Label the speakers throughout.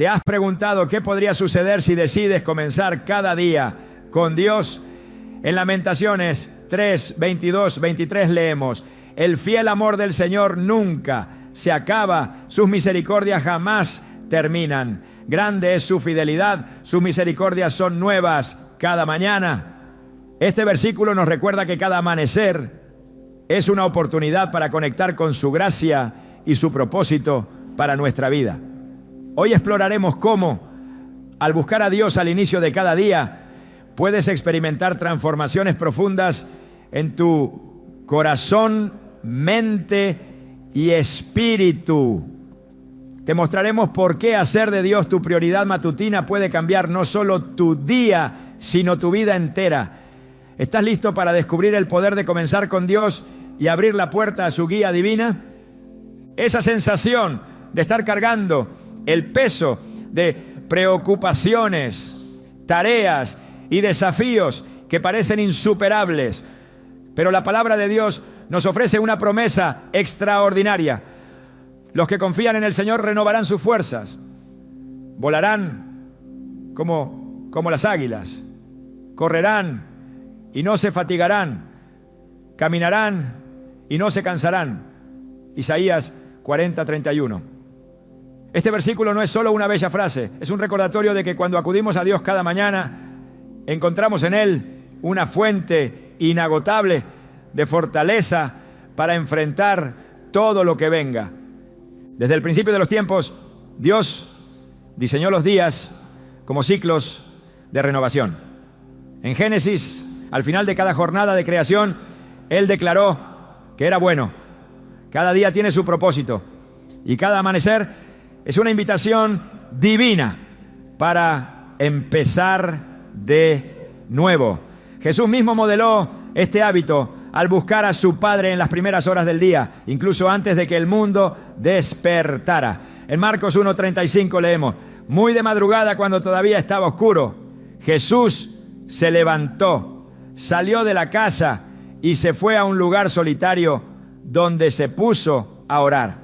Speaker 1: ¿Te has preguntado qué podría suceder si decides comenzar cada día con Dios? En Lamentaciones 3, 22, 23 leemos: el fiel amor del Señor nunca se acaba, sus misericordias jamás terminan. Grande es su fidelidad, sus misericordias son nuevas cada mañana. Este versículo nos recuerda que cada amanecer es una oportunidad para conectar con su gracia y su propósito para nuestra vida. Hoy exploraremos cómo, al buscar a Dios al inicio de cada día, puedes experimentar transformaciones profundas en tu corazón, mente y espíritu. Te mostraremos por qué hacer de Dios tu prioridad matutina puede cambiar no solo tu día, sino tu vida entera. ¿Estás listo para descubrir el poder de comenzar con Dios y abrir la puerta a su guía divina? Esa sensación de estar cargando el peso de preocupaciones, tareas y desafíos que parecen insuperables. Pero la palabra de Dios nos ofrece una promesa extraordinaria. Los que confían en el Señor renovarán sus fuerzas. Volarán como las águilas. Correrán y no se fatigarán. Caminarán y no se cansarán. Isaías 40:31. Este versículo no es solo una bella frase, es un recordatorio de que cuando acudimos a Dios cada mañana, encontramos en Él una fuente inagotable de fortaleza para enfrentar todo lo que venga. Desde el principio de los tiempos, Dios diseñó los días como ciclos de renovación. En Génesis, al final de cada jornada de creación, Él declaró que era bueno. Cada día tiene su propósito y cada amanecer es una invitación divina para empezar de nuevo. Jesús mismo modeló este hábito al buscar a su Padre en las primeras horas del día, incluso antes de que el mundo despertara. En Marcos 1:35 leemos: muy de madrugada, cuando todavía estaba oscuro, Jesús se levantó, salió de la casa y se fue a un lugar solitario donde se puso a orar.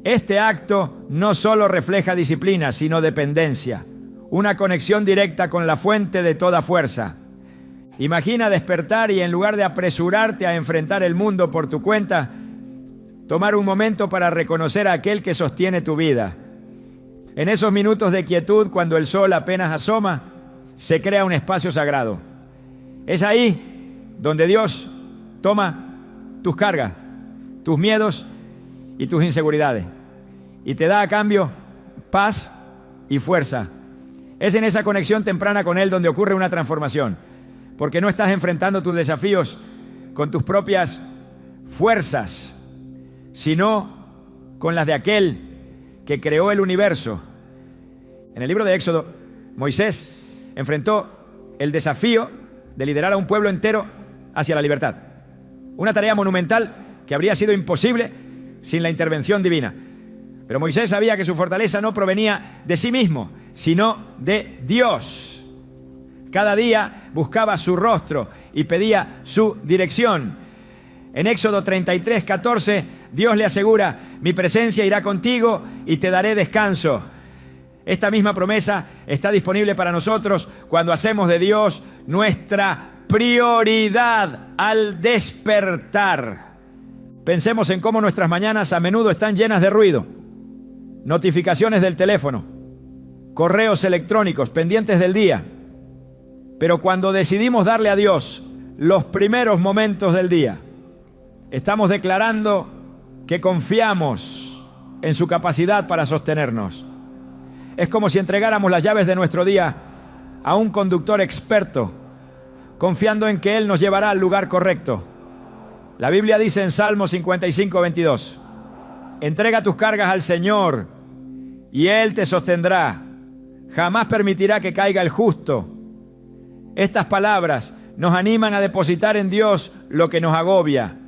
Speaker 1: Este acto no solo refleja disciplina, sino dependencia, una conexión directa con la fuente de toda fuerza. Imagina despertar y en lugar de apresurarte a enfrentar el mundo por tu cuenta, tomar un momento para reconocer a aquel que sostiene tu vida. En esos minutos de quietud, cuando el sol apenas asoma, se crea un espacio sagrado. Es ahí donde Dios toma tus cargas, tus miedos y tus inseguridades, y te da a cambio paz y fuerza. Es en esa conexión temprana con Él donde ocurre una transformación, porque no estás enfrentando tus desafíos con tus propias fuerzas, sino con las de aquel que creó el universo. En el libro de Éxodo, Moisés enfrentó el desafío de liderar a un pueblo entero hacia la libertad. Una tarea monumental que habría sido imposible sin la intervención divina. Pero Moisés sabía que su fortaleza no provenía de sí mismo, sino de Dios. Cada día buscaba su rostro y pedía su dirección. En Éxodo 33:14, Dios le asegura: mi presencia irá contigo y te daré descanso. Esta misma promesa está disponible para nosotros cuando hacemos de Dios nuestra prioridad al despertar. Pensemos en cómo nuestras mañanas a menudo están llenas de ruido, notificaciones del teléfono, correos electrónicos pendientes del día. Pero cuando decidimos darle a Dios los primeros momentos del día, estamos declarando que confiamos en su capacidad para sostenernos. Es como si entregáramos las llaves de nuestro día a un conductor experto, confiando en que Él nos llevará al lugar correcto. La Biblia dice en Salmo 55:22: entrega tus cargas al Señor y Él te sostendrá. Jamás permitirá que caiga el justo. Estas palabras nos animan a depositar en Dios lo que nos agobia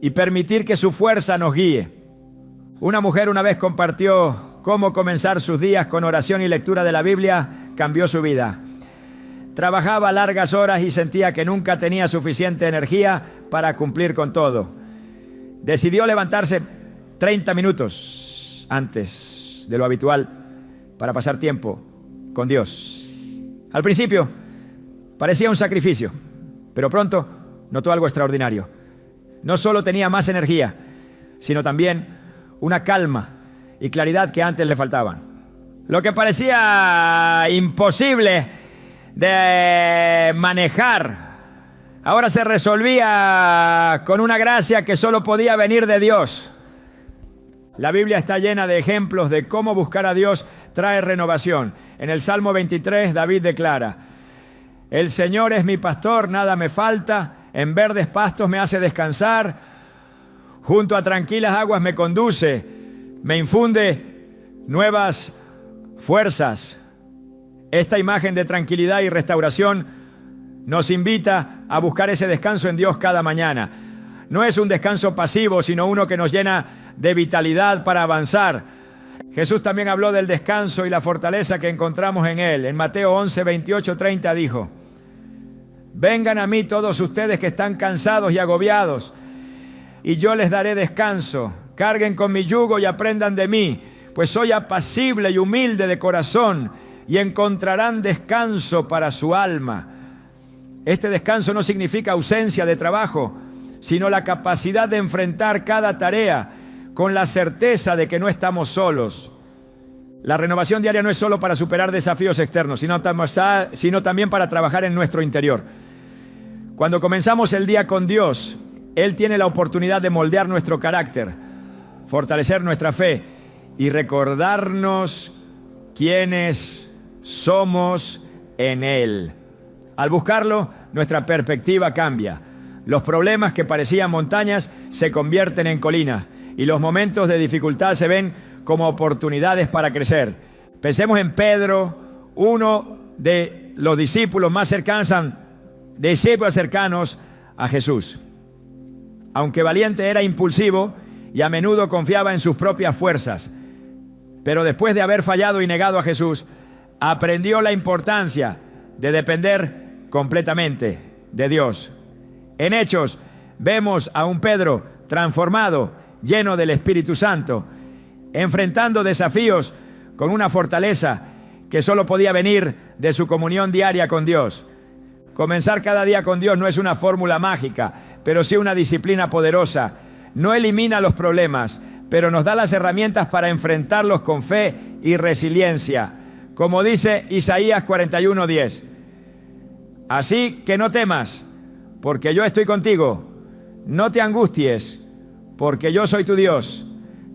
Speaker 1: y permitir que su fuerza nos guíe. Una mujer una vez compartió cómo comenzar sus días con oración y lectura de la Biblia cambió su vida. Trabajaba largas horas y sentía que nunca tenía suficiente energía para cumplir con todo. Decidió levantarse 30 minutos antes de lo habitual para pasar tiempo con Dios. Al principio parecía un sacrificio, pero pronto notó algo extraordinario. No solo tenía más energía, sino también una calma y claridad que antes le faltaban. Lo que parecía imposible de manejar, ahora se resolvía con una gracia que solo podía venir de Dios. La Biblia está llena de ejemplos de cómo buscar a Dios trae renovación. En el Salmo 23, David declara: el Señor es mi pastor, nada me falta, en verdes pastos me hace descansar, junto a tranquilas aguas me conduce, me infunde nuevas fuerzas. Esta imagen de tranquilidad y restauración nos invita a buscar ese descanso en Dios cada mañana. No es un descanso pasivo, sino uno que nos llena de vitalidad para avanzar. Jesús también habló del descanso y la fortaleza que encontramos en Él. En Mateo 11, 28, 30 dijo: vengan a mí todos ustedes que están cansados y agobiados, y yo les daré descanso. Carguen con mi yugo y aprendan de mí, pues soy apacible y humilde de corazón, y encontrarán descanso para su alma. Este descanso no significa ausencia de trabajo, sino la capacidad de enfrentar cada tarea con la certeza de que no estamos solos. La renovación diaria no es solo para superar desafíos externos, sino también para trabajar en nuestro interior. Cuando comenzamos el día con Dios, Él tiene la oportunidad de moldear nuestro carácter, fortalecer nuestra fe y recordarnos quiénes somos en Él. Al buscarlo, nuestra perspectiva cambia. Los problemas que parecían montañas se convierten en colinas y los momentos de dificultad se ven como oportunidades para crecer. Pensemos en Pedro, uno de los discípulos más cercanos a Jesús. Aunque valiente, era impulsivo y a menudo confiaba en sus propias fuerzas. Pero después de haber fallado y negado a Jesús, aprendió la importancia de depender completamente de Dios. En Hechos vemos a un Pedro transformado, lleno del Espíritu Santo, enfrentando desafíos con una fortaleza que solo podía venir de su comunión diaria con Dios. Comenzar cada día con Dios no es una fórmula mágica, pero sí una disciplina poderosa. No elimina los problemas, pero nos da las herramientas para enfrentarlos con fe y resiliencia. Como dice Isaías 41:10. Así que no temas, porque yo estoy contigo. No te angusties, porque yo soy tu Dios.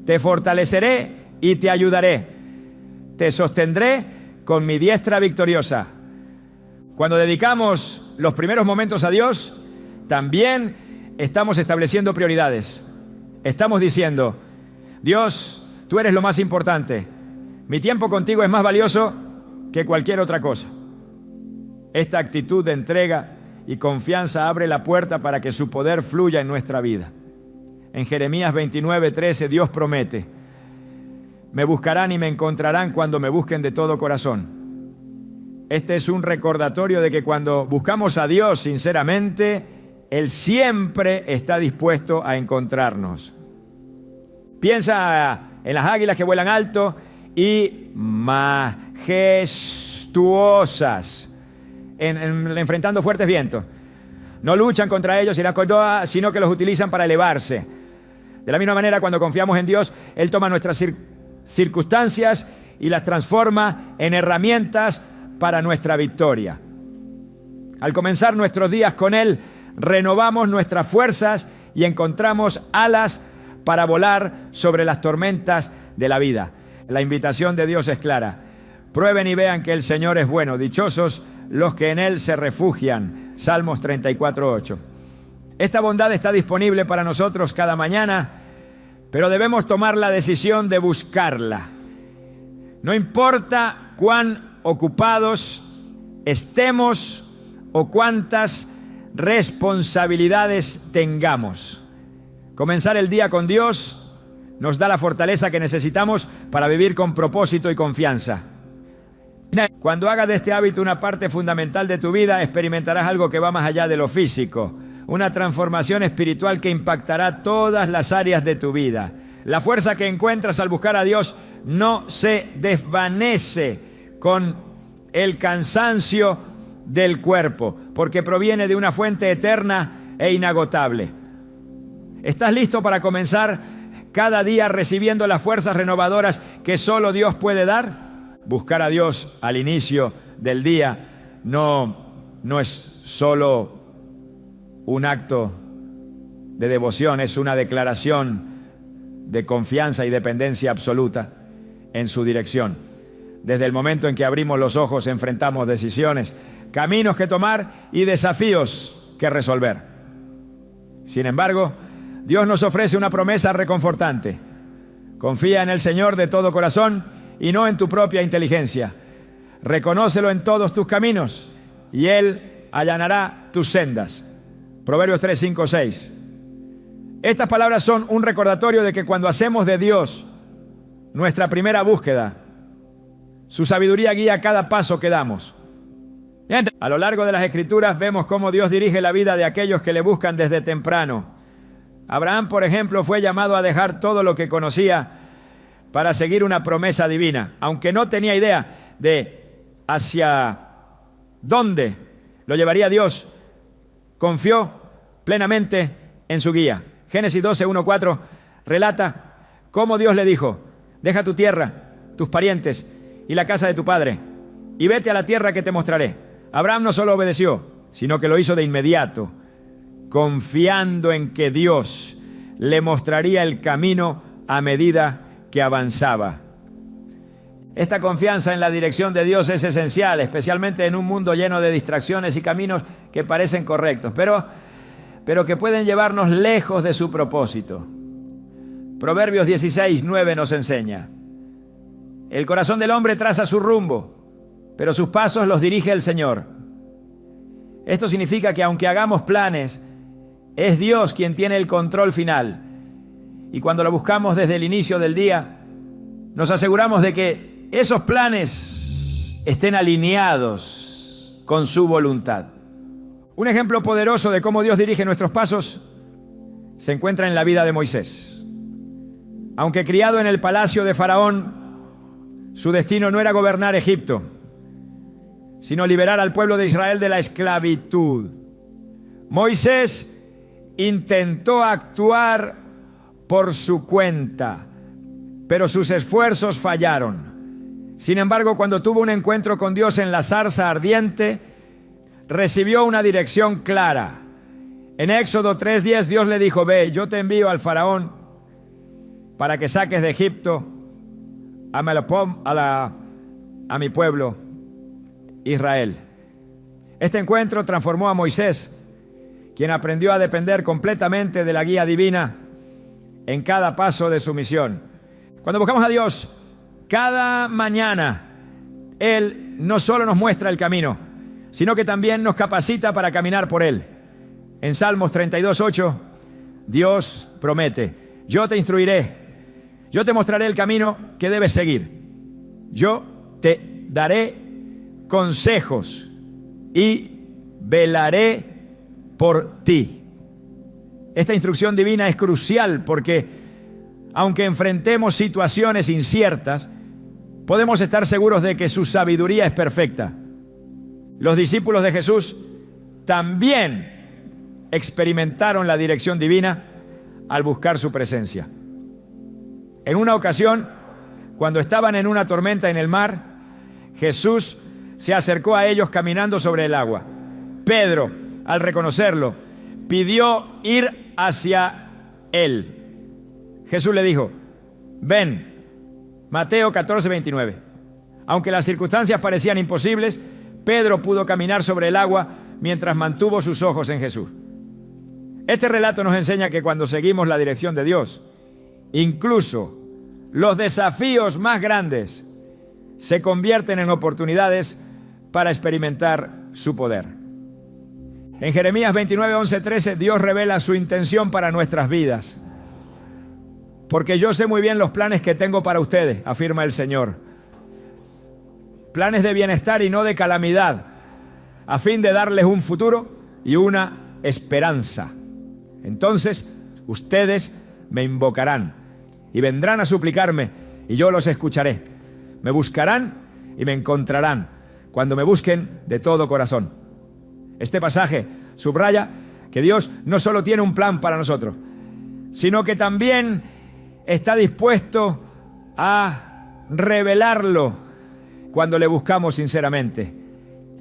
Speaker 1: Te fortaleceré y te ayudaré. Te sostendré con mi diestra victoriosa. Cuando dedicamos los primeros momentos a Dios, también estamos estableciendo prioridades. Estamos diciendo: Dios, tú eres lo más importante. Mi tiempo contigo es más valioso que cualquier otra cosa. Esta actitud de entrega y confianza abre la puerta para que su poder fluya en nuestra vida. En Jeremías 29:13 Dios promete: me buscarán y me encontrarán cuando me busquen de todo corazón. Este es un recordatorio de que cuando buscamos a Dios sinceramente, Él siempre está dispuesto a encontrarnos. Piensa en las águilas que vuelan alto y majestuosas, enfrentando fuertes vientos. No luchan contra ellos, sino que los utilizan para elevarse. De la misma manera, cuando confiamos en Dios, Él toma nuestras circunstancias y las transforma en herramientas para nuestra victoria. Al comenzar nuestros días con Él, renovamos nuestras fuerzas y encontramos alas para volar sobre las tormentas de la vida. La invitación de Dios es clara: prueben y vean que el Señor es bueno. Dichosos los que en Él se refugian. Salmos 34:8. Esta bondad está disponible para nosotros cada mañana, pero debemos tomar la decisión de buscarla. No importa cuán ocupados estemos o cuántas responsabilidades tengamos. Comenzar el día con Dios nos da la fortaleza que necesitamos para vivir con propósito y confianza. Cuando hagas de este hábito una parte fundamental de tu vida, experimentarás algo que va más allá de lo físico, una transformación espiritual que impactará todas las áreas de tu vida. La fuerza que encuentras al buscar a Dios no se desvanece con el cansancio del cuerpo, porque proviene de una fuente eterna e inagotable. ¿Estás listo para comenzar cada día recibiendo las fuerzas renovadoras que solo Dios puede dar? Buscar a Dios al inicio del día no es solo un acto de devoción, es una declaración de confianza y dependencia absoluta en su dirección. Desde el momento en que abrimos los ojos, enfrentamos decisiones, caminos que tomar y desafíos que resolver. Sin embargo, Dios nos ofrece una promesa reconfortante. Confía en el Señor de todo corazón y no en tu propia inteligencia. Reconócelo en todos tus caminos y Él allanará tus sendas. Proverbios 3, 5, 6. Estas palabras son un recordatorio de que cuando hacemos de Dios nuestra primera búsqueda, su sabiduría guía cada paso que damos. A lo largo de las Escrituras vemos cómo Dios dirige la vida de aquellos que le buscan desde temprano. Abraham, por ejemplo, fue llamado a dejar todo lo que conocía para seguir una promesa divina, aunque no tenía idea de hacia dónde lo llevaría Dios. Confió plenamente en su guía. Génesis 12, 1, 4 relata cómo Dios le dijo: deja tu tierra, tus parientes y la casa de tu padre, y vete a la tierra que te mostraré. Abraham no solo obedeció, sino que lo hizo de inmediato, confiando en que Dios le mostraría el camino a medida que avanzaba. Esta confianza en la dirección de Dios es esencial, especialmente en un mundo lleno de distracciones y caminos que parecen correctos, pero que pueden llevarnos lejos de su propósito. Proverbios 16, 9 nos enseña: el corazón del hombre traza su rumbo, pero sus pasos los dirige el Señor. Esto significa que aunque hagamos planes, es Dios quien tiene el control final. Y cuando lo buscamos desde el inicio del día, nos aseguramos de que esos planes estén alineados con su voluntad. Un ejemplo poderoso de cómo Dios dirige nuestros pasos se encuentra en la vida de Moisés. Aunque criado en el palacio de Faraón, su destino no era gobernar Egipto, sino liberar al pueblo de Israel de la esclavitud. Moisés intentó actuar por su cuenta, pero sus esfuerzos fallaron. Sin embargo, cuando tuvo un encuentro con Dios en la zarza ardiente, recibió una dirección clara. En Éxodo 3:10 Dios le dijo: ve, yo te envío al faraón para que saques de Egipto a mi pueblo Israel. Este encuentro transformó a Moisés, quien aprendió a depender completamente de la guía divina en cada paso de su misión. Cuando buscamos a Dios cada mañana, Él no solo nos muestra el camino, sino que también nos capacita para caminar por Él. En Salmos 32:8, Dios promete: yo te instruiré, yo te mostraré el camino que debes seguir, yo te daré consejos y velaré por ti. Esta instrucción divina es crucial porque, aunque enfrentemos situaciones inciertas, podemos estar seguros de que su sabiduría es perfecta. Los discípulos de Jesús también experimentaron la dirección divina al buscar su presencia. En una ocasión, cuando estaban en una tormenta en el mar, Jesús se acercó a ellos caminando sobre el agua. Pedro, al reconocerlo, pidió ir hacia él. Jesús le dijo: ven. Mateo 14:29. Aunque las circunstancias parecían imposibles, Pedro pudo caminar sobre el agua mientras mantuvo sus ojos en Jesús. Este relato nos enseña que cuando seguimos la dirección de Dios, incluso los desafíos más grandes se convierten en oportunidades para experimentar su poder. En Jeremías 29:11-13, Dios revela su intención para nuestras vidas. Porque yo sé muy bien los planes que tengo para ustedes, afirma el Señor. Planes de bienestar y no de calamidad, a fin de darles un futuro y una esperanza. Entonces ustedes me invocarán y vendrán a suplicarme, y yo los escucharé. Me buscarán y me encontrarán, cuando me busquen de todo corazón. Este pasaje subraya que Dios no solo tiene un plan para nosotros, sino que también está dispuesto a revelarlo cuando le buscamos sinceramente.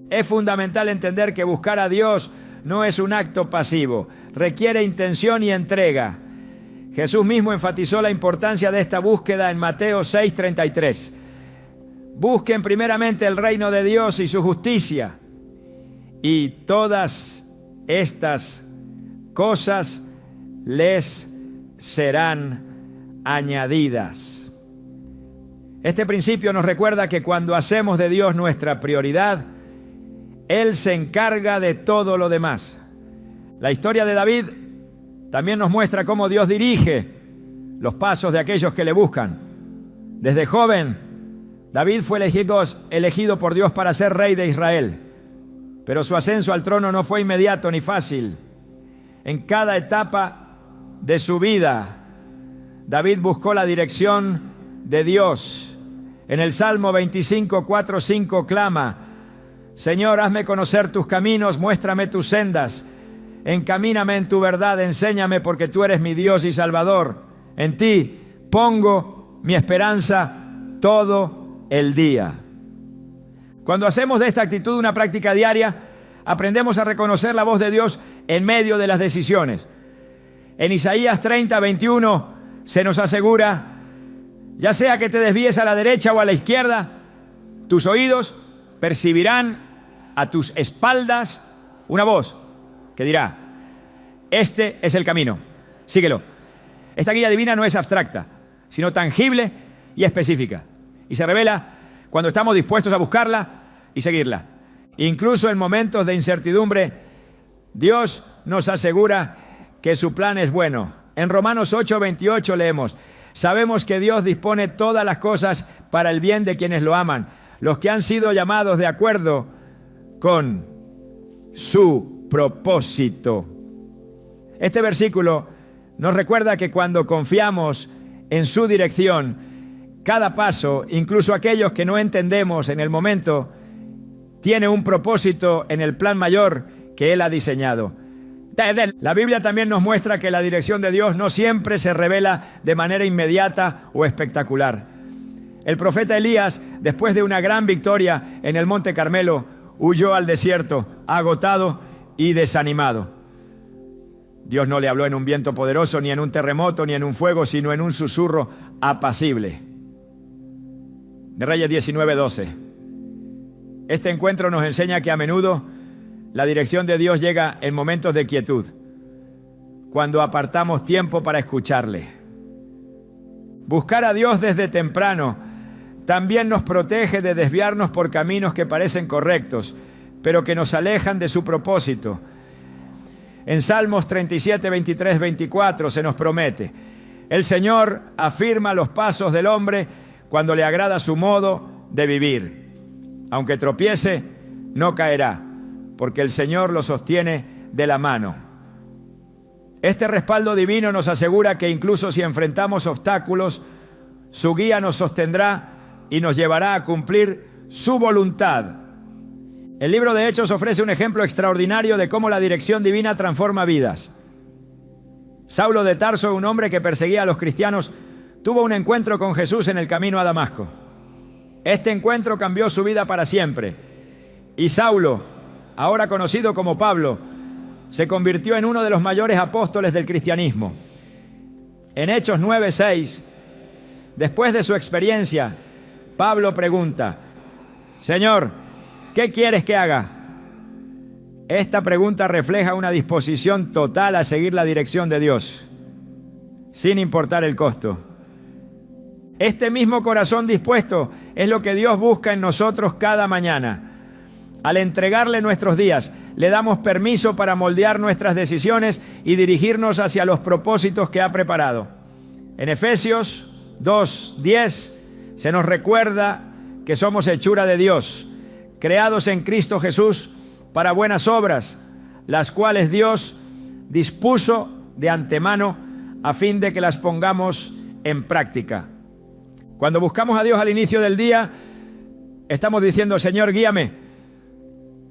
Speaker 1: Es fundamental entender que buscar a Dios no es un acto pasivo, requiere intención y entrega. Jesús mismo enfatizó la importancia de esta búsqueda en Mateo 6:33. Busquen primeramente el reino de Dios y su justicia, y todas estas cosas les serán añadidas. Este principio nos recuerda que cuando hacemos de Dios nuestra prioridad, Él se encarga de todo lo demás. La historia de David también nos muestra cómo Dios dirige los pasos de aquellos que le buscan. Desde joven, David fue elegido por Dios para ser rey de Israel, pero su ascenso al trono no fue inmediato ni fácil. En cada etapa de su vida, David buscó la dirección de Dios. En el Salmo 25, 4, 5 clama: Señor, hazme conocer tus caminos, muéstrame tus sendas, encamíname en tu verdad, enséñame, porque tú eres mi Dios y Salvador. En ti pongo mi esperanza todo el día. Cuando hacemos de esta actitud una práctica diaria, aprendemos a reconocer la voz de Dios en medio de las decisiones. En Isaías 30, 21 se nos asegura: ya sea que te desvíes a la derecha o a la izquierda, tus oídos percibirán a tus espaldas una voz que dirá: este es el camino, síguelo. Esta guía divina no es abstracta, sino tangible y específica, y se revela cuando estamos dispuestos a buscarla y seguirla. Incluso en momentos de incertidumbre, Dios nos asegura que su plan es bueno. En Romanos 8:28 leemos: sabemos que Dios dispone todas las cosas para el bien de quienes lo aman, los que han sido llamados de acuerdo con su propósito. Este versículo nos recuerda que cuando confiamos en su dirección, cada paso, incluso aquellos que no entendemos en el momento, tiene un propósito en el plan mayor que Él ha diseñado. La Biblia también nos muestra que la dirección de Dios no siempre se revela de manera inmediata o espectacular. El profeta Elías, después de una gran victoria en el Monte Carmelo, huyó al desierto, agotado y desanimado. Dios no le habló en un viento poderoso, ni en un terremoto, ni en un fuego, sino en un susurro apacible. De Reyes 19:12. Este encuentro nos enseña que a menudo la dirección de Dios llega en momentos de quietud, cuando apartamos tiempo para escucharle. Buscar a Dios desde temprano también nos protege de desviarnos por caminos que parecen correctos, pero que nos alejan de su propósito. En Salmos 37, 23, 24 se nos promete: el Señor afirma los pasos del hombre cuando le agrada su modo de vivir. Aunque tropiece, no caerá, porque el Señor lo sostiene de la mano. Este respaldo divino nos asegura que incluso si enfrentamos obstáculos, su guía nos sostendrá y nos llevará a cumplir su voluntad. El libro de Hechos ofrece un ejemplo extraordinario de cómo la dirección divina transforma vidas. Saulo de Tarso, un hombre que perseguía a los cristianos, tuvo un encuentro con Jesús en el camino a Damasco. Este encuentro cambió su vida para siempre, y Saulo, ahora conocido como Pablo, se convirtió en uno de los mayores apóstoles del cristianismo. En Hechos 9:6, después de su experiencia, Pablo pregunta: Señor, ¿qué quieres que haga? Esta pregunta refleja una disposición total a seguir la dirección de Dios, sin importar el costo. Este mismo corazón dispuesto es lo que Dios busca en nosotros cada mañana. Al entregarle nuestros días, le damos permiso para moldear nuestras decisiones y dirigirnos hacia los propósitos que ha preparado. En Efesios 2:10 se nos recuerda que somos hechura de Dios, creados en Cristo Jesús para buenas obras, las cuales Dios dispuso de antemano a fin de que las pongamos en práctica. Cuando buscamos a Dios al inicio del día, estamos diciendo: Señor, guíame,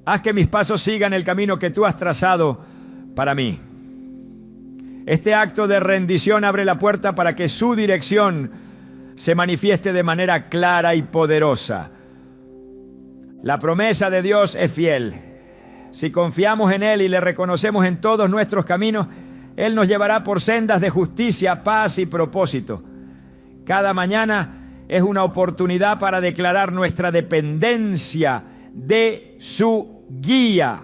Speaker 1: haz que mis pasos sigan el camino que tú has trazado para mí. Este acto de rendición abre la puerta para que su dirección se manifieste de manera clara y poderosa. La promesa de Dios es fiel. Si confiamos en Él y le reconocemos en todos nuestros caminos, Él nos llevará por sendas de justicia, paz y propósito. Cada mañana es una oportunidad para declarar nuestra dependencia de su guía,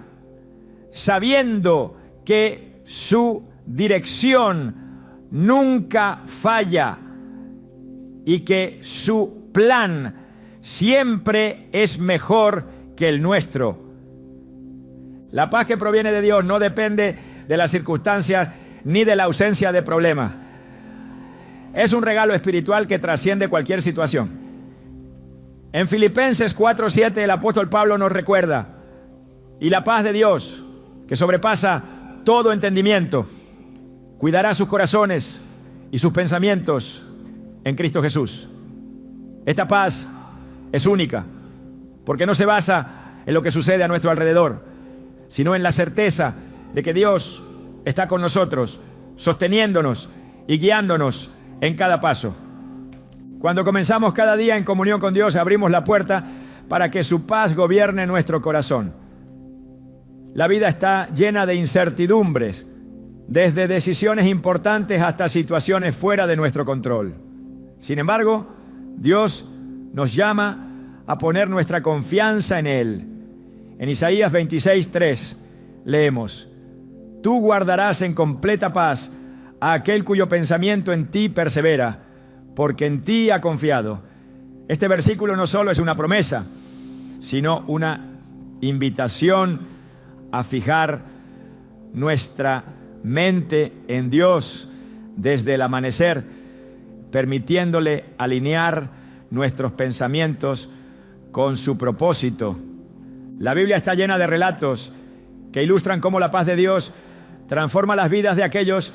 Speaker 1: sabiendo que su dirección nunca falla y que su plan siempre es mejor que el nuestro. La paz que proviene de Dios no depende de las circunstancias ni de la ausencia de problemas. Es un regalo espiritual que trasciende cualquier situación. En Filipenses 4:7 el apóstol Pablo nos recuerda: y la paz de Dios, que sobrepasa todo entendimiento, cuidará sus corazones y sus pensamientos en Cristo Jesús. Esta paz es única, porque no se basa en lo que sucede a nuestro alrededor, sino en la certeza de que Dios está con nosotros, sosteniéndonos y guiándonos en cada paso. Cuando comenzamos cada día en comunión con Dios, abrimos la puerta para que su paz gobierne nuestro corazón. La vida está llena de incertidumbres, desde decisiones importantes hasta situaciones fuera de nuestro control. Sin embargo, Dios nos llama a poner nuestra confianza en Él. En Isaías 26:3 leemos: tú guardarás en completa paz a aquel cuyo pensamiento en ti persevera, porque en ti ha confiado. Este versículo no solo es una promesa, sino una invitación a fijar nuestra mente en Dios desde el amanecer, permitiéndole alinear nuestros pensamientos con su propósito. La Biblia está llena de relatos que ilustran cómo la paz de Dios transforma las vidas de aquellos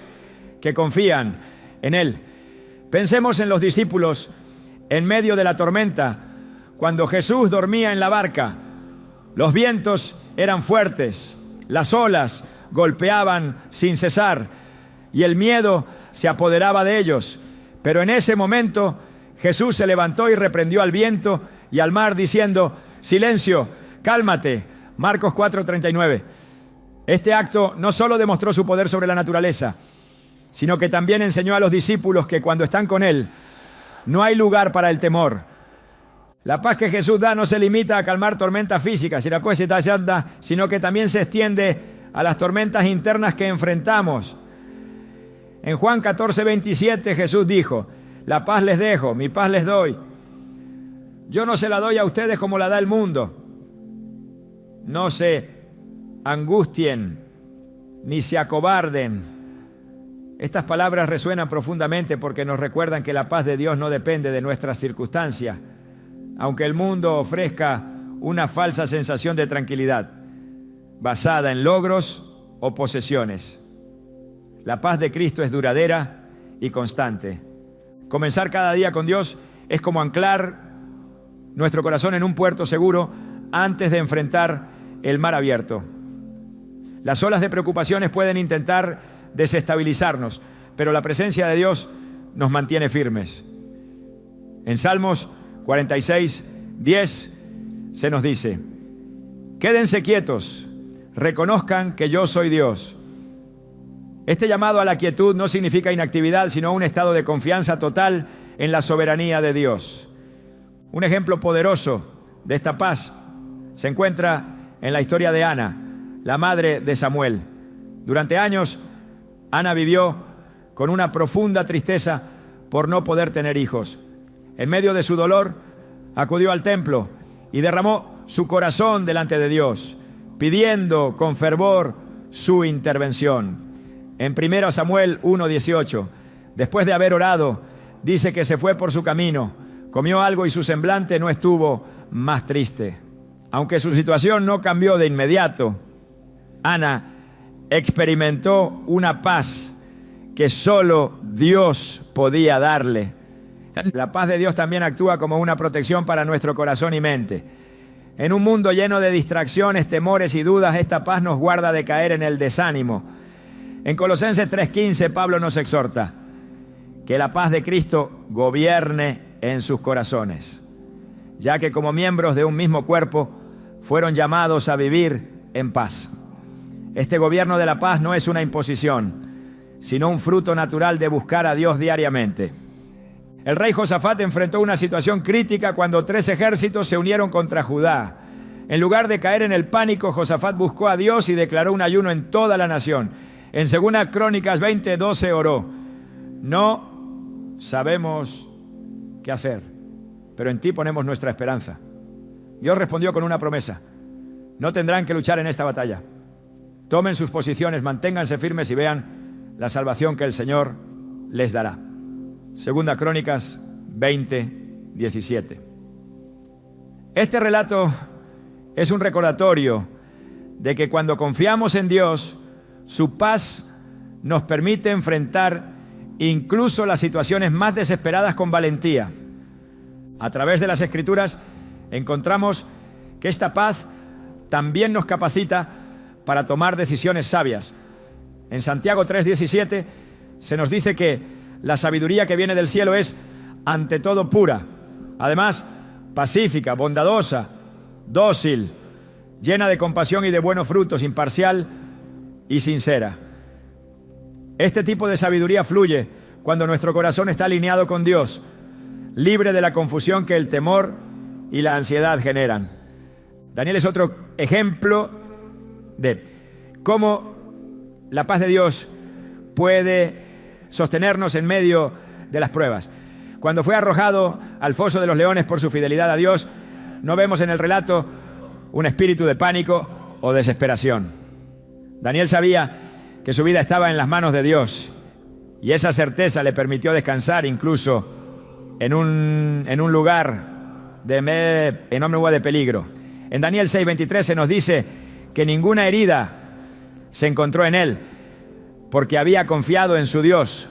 Speaker 1: que confían en Él. Pensemos en los discípulos en medio de la tormenta, cuando Jesús dormía en la barca. Los vientos eran fuertes, las olas golpeaban sin cesar y el miedo se apoderaba de ellos. Pero en ese momento Jesús se levantó y reprendió al viento y al mar diciendo: silencio, cálmate. Marcos 4:39. Este acto no solo demostró su poder sobre la naturaleza, sino que también enseñó a los discípulos que cuando están con Él, no hay lugar para el temor. La paz que Jesús da no se limita a calmar tormentas físicas, sino que también se extiende a las tormentas internas que enfrentamos. En Juan 14:27 Jesús dijo: la paz les dejo, mi paz les doy. Yo no se la doy a ustedes como la da el mundo. No se angustien ni se acobarden. Estas palabras resuenan profundamente porque nos recuerdan que la paz de Dios no depende de nuestras circunstancias, aunque el mundo ofrezca una falsa sensación de tranquilidad basada en logros o posesiones. La paz de Cristo es duradera y constante. Comenzar cada día con Dios es como anclar nuestro corazón en un puerto seguro antes de enfrentar el mar abierto. Las olas de preocupaciones pueden intentar desestabilizarnos, pero la presencia de Dios nos mantiene firmes. En Salmos 46:10 se nos dice: quédense quietos, reconozcan que yo soy Dios. Este llamado a la quietud no significa inactividad, sino un estado de confianza total en la soberanía de Dios. Un ejemplo poderoso de esta paz se encuentra en la historia de Ana, la madre de Samuel. Durante años, Ana vivió con una profunda tristeza por no poder tener hijos. En medio de su dolor, acudió al templo y derramó su corazón delante de Dios, pidiendo con fervor su intervención. En 1 Samuel 1:18, después de haber orado, dice que se fue por su camino, comió algo y su semblante no estuvo más triste. Aunque su situación no cambió de inmediato, Ana experimentó una paz que solo Dios podía darle. La paz de Dios también actúa como una protección para nuestro corazón y mente. En un mundo lleno de distracciones, temores y dudas, esta paz nos guarda de caer en el desánimo. En Colosenses 3:15, Pablo nos exhorta que la paz de Cristo gobierne en sus corazones, ya que como miembros de un mismo cuerpo fueron llamados a vivir en paz. Este gobierno de la paz no es una imposición, sino un fruto natural de buscar a Dios diariamente. El rey Josafat enfrentó una situación crítica cuando 3 ejércitos se unieron contra Judá. En lugar de caer en el pánico, Josafat buscó a Dios y declaró un ayuno en toda la nación. En 2 Crónicas 20:12 oró: no sabemos qué hacer, pero en ti ponemos nuestra esperanza. Dios respondió con una promesa: no tendrán que luchar en esta batalla. Tomen sus posiciones, manténganse firmes y vean la salvación que el Señor les dará. 2 Crónicas 20:17. Este relato es un recordatorio de que cuando confiamos en Dios, su paz nos permite enfrentar incluso las situaciones más desesperadas con valentía. A través de las Escrituras encontramos que esta paz también nos capacita para tomar decisiones sabias. En Santiago 3:17 se nos dice que la sabiduría que viene del cielo es, ante todo, pura, además pacífica, bondadosa, dócil, llena de compasión y de buenos frutos, imparcial y sincera. Este tipo de sabiduría fluye cuando nuestro corazón está alineado con Dios, libre de la confusión que el temor y la ansiedad generan. Daniel es otro ejemplo de cómo la paz de Dios puede sostenernos en medio de las pruebas. Cuando fue arrojado al foso de los leones por su fidelidad a Dios, no vemos en el relato un espíritu de pánico o desesperación. Daniel sabía que su vida estaba en las manos de Dios, y esa certeza le permitió descansar incluso en un lugar de enorme de peligro. En Daniel 6:23 se nos dice que ninguna herida se encontró en él, porque había confiado en su Dios.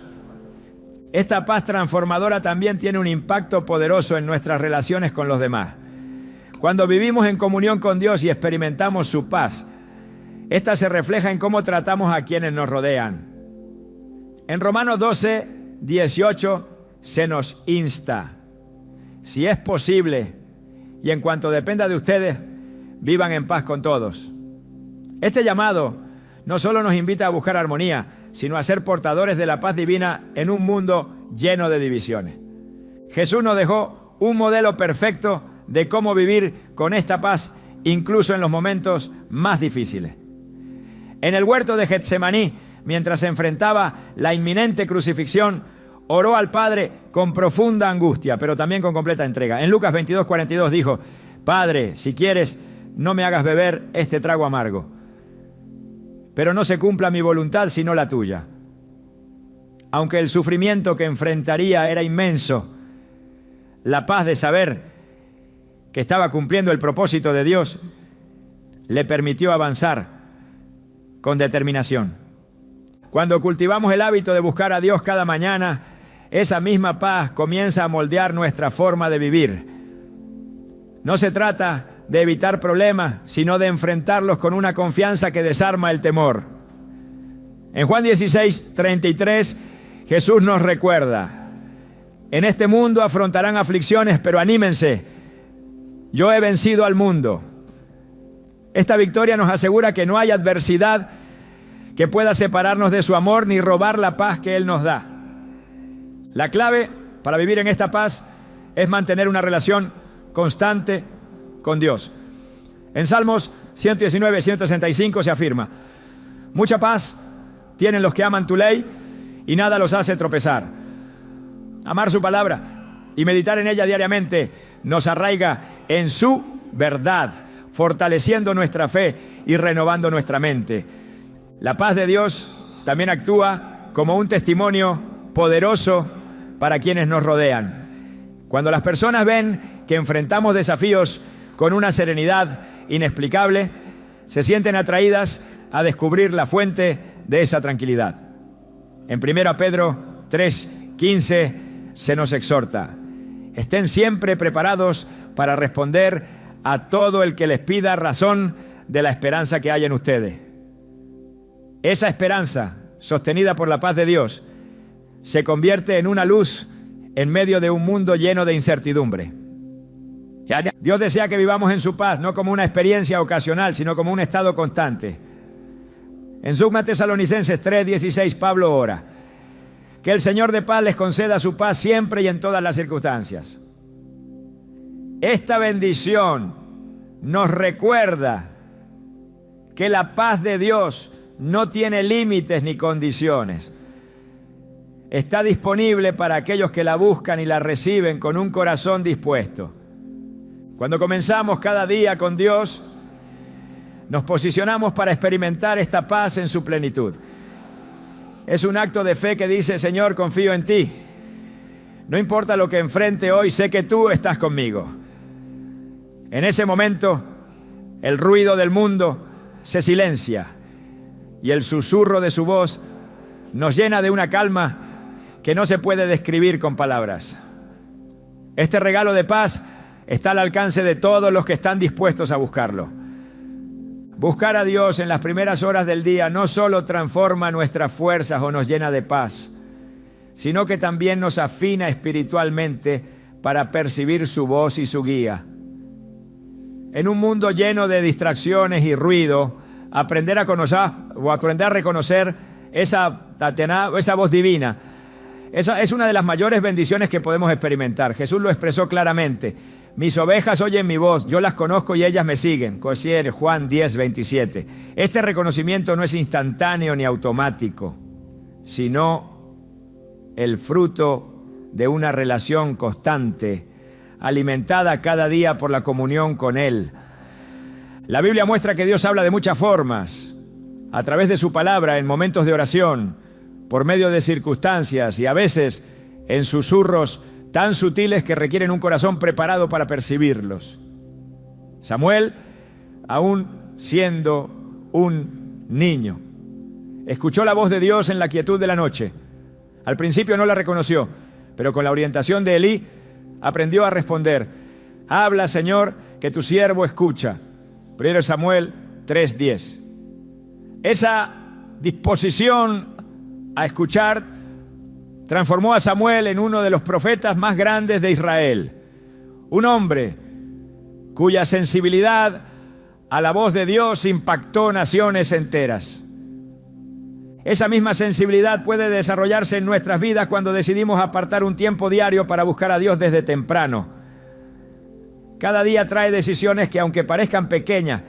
Speaker 1: Esta paz transformadora también tiene un impacto poderoso en nuestras relaciones con los demás. Cuando vivimos en comunión con Dios y experimentamos su paz, esta se refleja en cómo tratamos a quienes nos rodean. En Romanos 12:18 se nos insta: si es posible y en cuanto dependa de ustedes, vivan en paz con todos. Este llamado no solo nos invita a buscar armonía, sino a ser portadores de la paz divina en un mundo lleno de divisiones. Jesús nos dejó un modelo perfecto de cómo vivir con esta paz, incluso en los momentos más difíciles. En el huerto de Getsemaní, mientras se enfrentaba la inminente crucifixión, oró al Padre con profunda angustia, pero también con completa entrega. En Lucas 22:42 dijo: Padre, si quieres, no me hagas beber este trago amargo, pero no se cumpla mi voluntad sino la tuya. Aunque el sufrimiento que enfrentaría era inmenso, la paz de saber que estaba cumpliendo el propósito de Dios le permitió avanzar con determinación. Cuando cultivamos el hábito de buscar a Dios cada mañana, esa misma paz comienza a moldear nuestra forma de vivir. No se trata de evitar problemas, sino de enfrentarlos con una confianza que desarma el temor. En Juan 16:33, Jesús nos recuerda: en este mundo afrontarán aflicciones, pero anímense, yo he vencido al mundo. Esta victoria nos asegura que no hay adversidad que pueda separarnos de su amor ni robar la paz que Él nos da. La clave para vivir en esta paz es mantener una relación constante con Dios. En Salmos 119, 165 se afirma: mucha paz tienen los que aman tu ley y nada los hace tropezar. Amar su palabra y meditar en ella diariamente nos arraiga en su verdad, fortaleciendo nuestra fe y renovando nuestra mente. La paz de Dios también actúa como un testimonio poderoso para quienes nos rodean. Cuando las personas ven que enfrentamos desafíos con una serenidad inexplicable, se sienten atraídas a descubrir la fuente de esa tranquilidad. En 1 Pedro 3:15 se nos exhorta: estén siempre preparados para responder a todo el que les pida razón de la esperanza que hay en ustedes. Esa esperanza, sostenida por la paz de Dios, se convierte en una luz en medio de un mundo lleno de incertidumbre. Dios desea que vivamos en su paz, no como una experiencia ocasional, sino como un estado constante. En 2 Tesalonicenses 3:16, Pablo ora: que el Señor de paz les conceda su paz siempre y en todas las circunstancias. Esta bendición nos recuerda que la paz de Dios no tiene límites ni condiciones. Está disponible para aquellos que la buscan y la reciben con un corazón dispuesto. Cuando comenzamos cada día con Dios, nos posicionamos para experimentar esta paz en su plenitud. Es un acto de fe que dice: Señor, confío en ti. No importa lo que enfrente hoy, sé que tú estás conmigo. En ese momento, el ruido del mundo se silencia y el susurro de su voz nos llena de una calma que no se puede describir con palabras. Este regalo de paz está al alcance de todos los que están dispuestos a buscarlo. Buscar a Dios en las primeras horas del día no solo transforma nuestras fuerzas o nos llena de paz, sino que también nos afina espiritualmente para percibir su voz y su guía. En un mundo lleno de distracciones y ruido, aprender a reconocer esa voz divina, esa es una de las mayores bendiciones que podemos experimentar. Jesús lo expresó claramente: mis ovejas oyen mi voz, yo las conozco y ellas me siguen. Juan 10:27. Este reconocimiento no es instantáneo ni automático, sino el fruto de una relación constante, alimentada cada día por la comunión con Él. La Biblia muestra que Dios habla de muchas formas: a través de su palabra, en momentos de oración, por medio de circunstancias y a veces en susurros tan sutiles que requieren un corazón preparado para percibirlos. Samuel, aún siendo un niño, escuchó la voz de Dios en la quietud de la noche. Al principio no la reconoció, pero con la orientación de Elí aprendió a responder: habla, Señor, que tu siervo escucha. 1 Samuel 3:10. Esa disposición a escuchar transformó a Samuel en uno de los profetas más grandes de Israel. Un hombre cuya sensibilidad a la voz de Dios impactó naciones enteras. Esa misma sensibilidad puede desarrollarse en nuestras vidas cuando decidimos apartar un tiempo diario para buscar a Dios desde temprano. Cada día trae decisiones que, aunque parezcan pequeñas,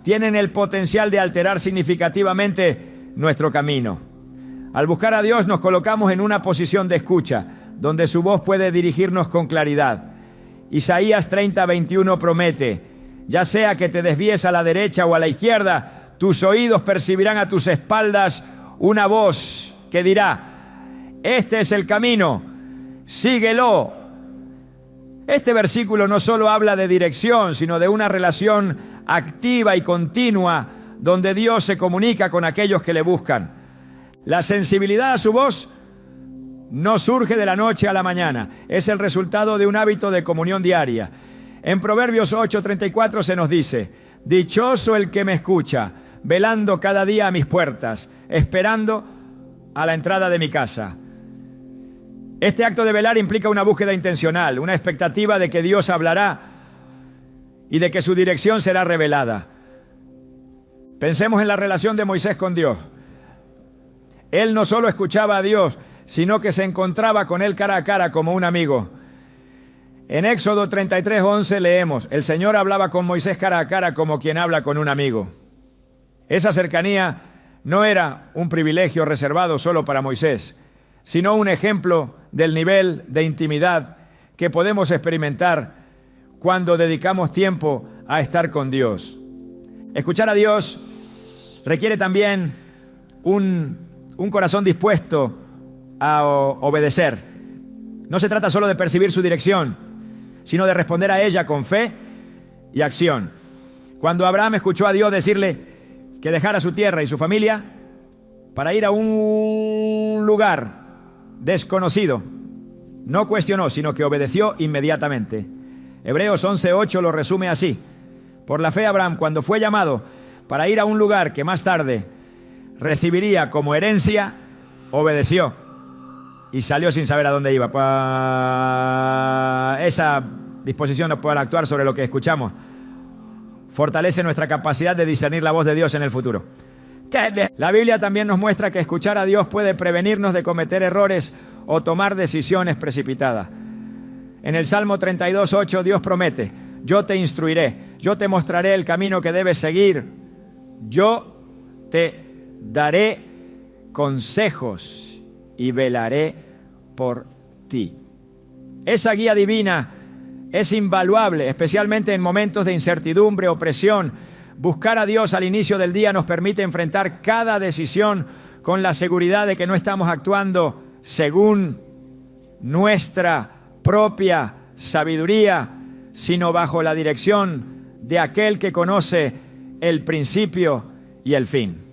Speaker 1: tienen el potencial de alterar significativamente nuestro camino. Al buscar a Dios nos colocamos en una posición de escucha, donde su voz puede dirigirnos con claridad. Isaías 30:21 promete: ya sea que te desvíes a la derecha o a la izquierda, tus oídos percibirán a tus espaldas una voz que dirá: este es el camino, síguelo. Este versículo no solo habla de dirección, sino de una relación activa y continua donde Dios se comunica con aquellos que le buscan. La sensibilidad a su voz no surge de la noche a la mañana, es el resultado de un hábito de comunión diaria. En Proverbios 8:34 se nos dice: dichoso el que me escucha, velando cada día a mis puertas, esperando a la entrada de mi casa. Este acto de velar implica una búsqueda intencional, una expectativa de que Dios hablará y de que su dirección será revelada. Pensemos en la relación de Moisés con Dios. Él no solo escuchaba a Dios, sino que se encontraba con Él cara a cara como un amigo. En Éxodo 33:11 leemos: el Señor hablaba con Moisés cara a cara como quien habla con un amigo. Esa cercanía no era un privilegio reservado solo para Moisés, sino un ejemplo del nivel de intimidad que podemos experimentar cuando dedicamos tiempo a estar con Dios. Escuchar a Dios requiere también un corazón dispuesto a obedecer. No se trata solo de percibir su dirección, sino de responder a ella con fe y acción. Cuando Abraham escuchó a Dios decirle que dejara su tierra y su familia para ir a un lugar desconocido, no cuestionó, sino que obedeció inmediatamente. Hebreos 11:8 lo resume así: por la fe Abraham, cuando fue llamado para ir a un lugar que más tarde recibiría como herencia, obedeció y salió sin saber a dónde iba. Esa disposición para actuar sobre lo que escuchamos fortalece nuestra capacidad de discernir la voz de Dios en el futuro. La Biblia también nos muestra que escuchar a Dios puede prevenirnos de cometer errores o tomar decisiones precipitadas. En el Salmo 32:8 Dios promete: yo te instruiré, yo te mostraré el camino que debes seguir, yo te daré consejos y velaré por ti. Esa guía divina es invaluable, especialmente en momentos de incertidumbre o presión. Buscar a Dios al inicio del día nos permite enfrentar cada decisión con la seguridad de que no estamos actuando según nuestra propia sabiduría, sino bajo la dirección de aquel que conoce el principio y el fin.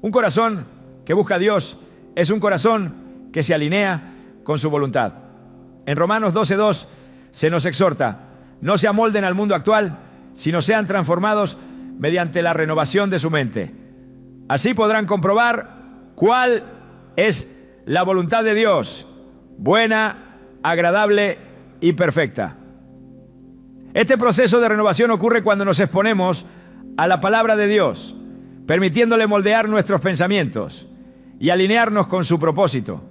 Speaker 1: Un corazón que busca a Dios es un corazón que se alinea con su voluntad. En Romanos 12:2 se nos exhorta: no se amolden al mundo actual, sino sean transformados mediante la renovación de su mente. Así podrán comprobar cuál es la voluntad de Dios, buena, agradable y perfecta. Este proceso de renovación ocurre cuando nos exponemos a la palabra de Dios, permitiéndole moldear nuestros pensamientos y alinearnos con su propósito.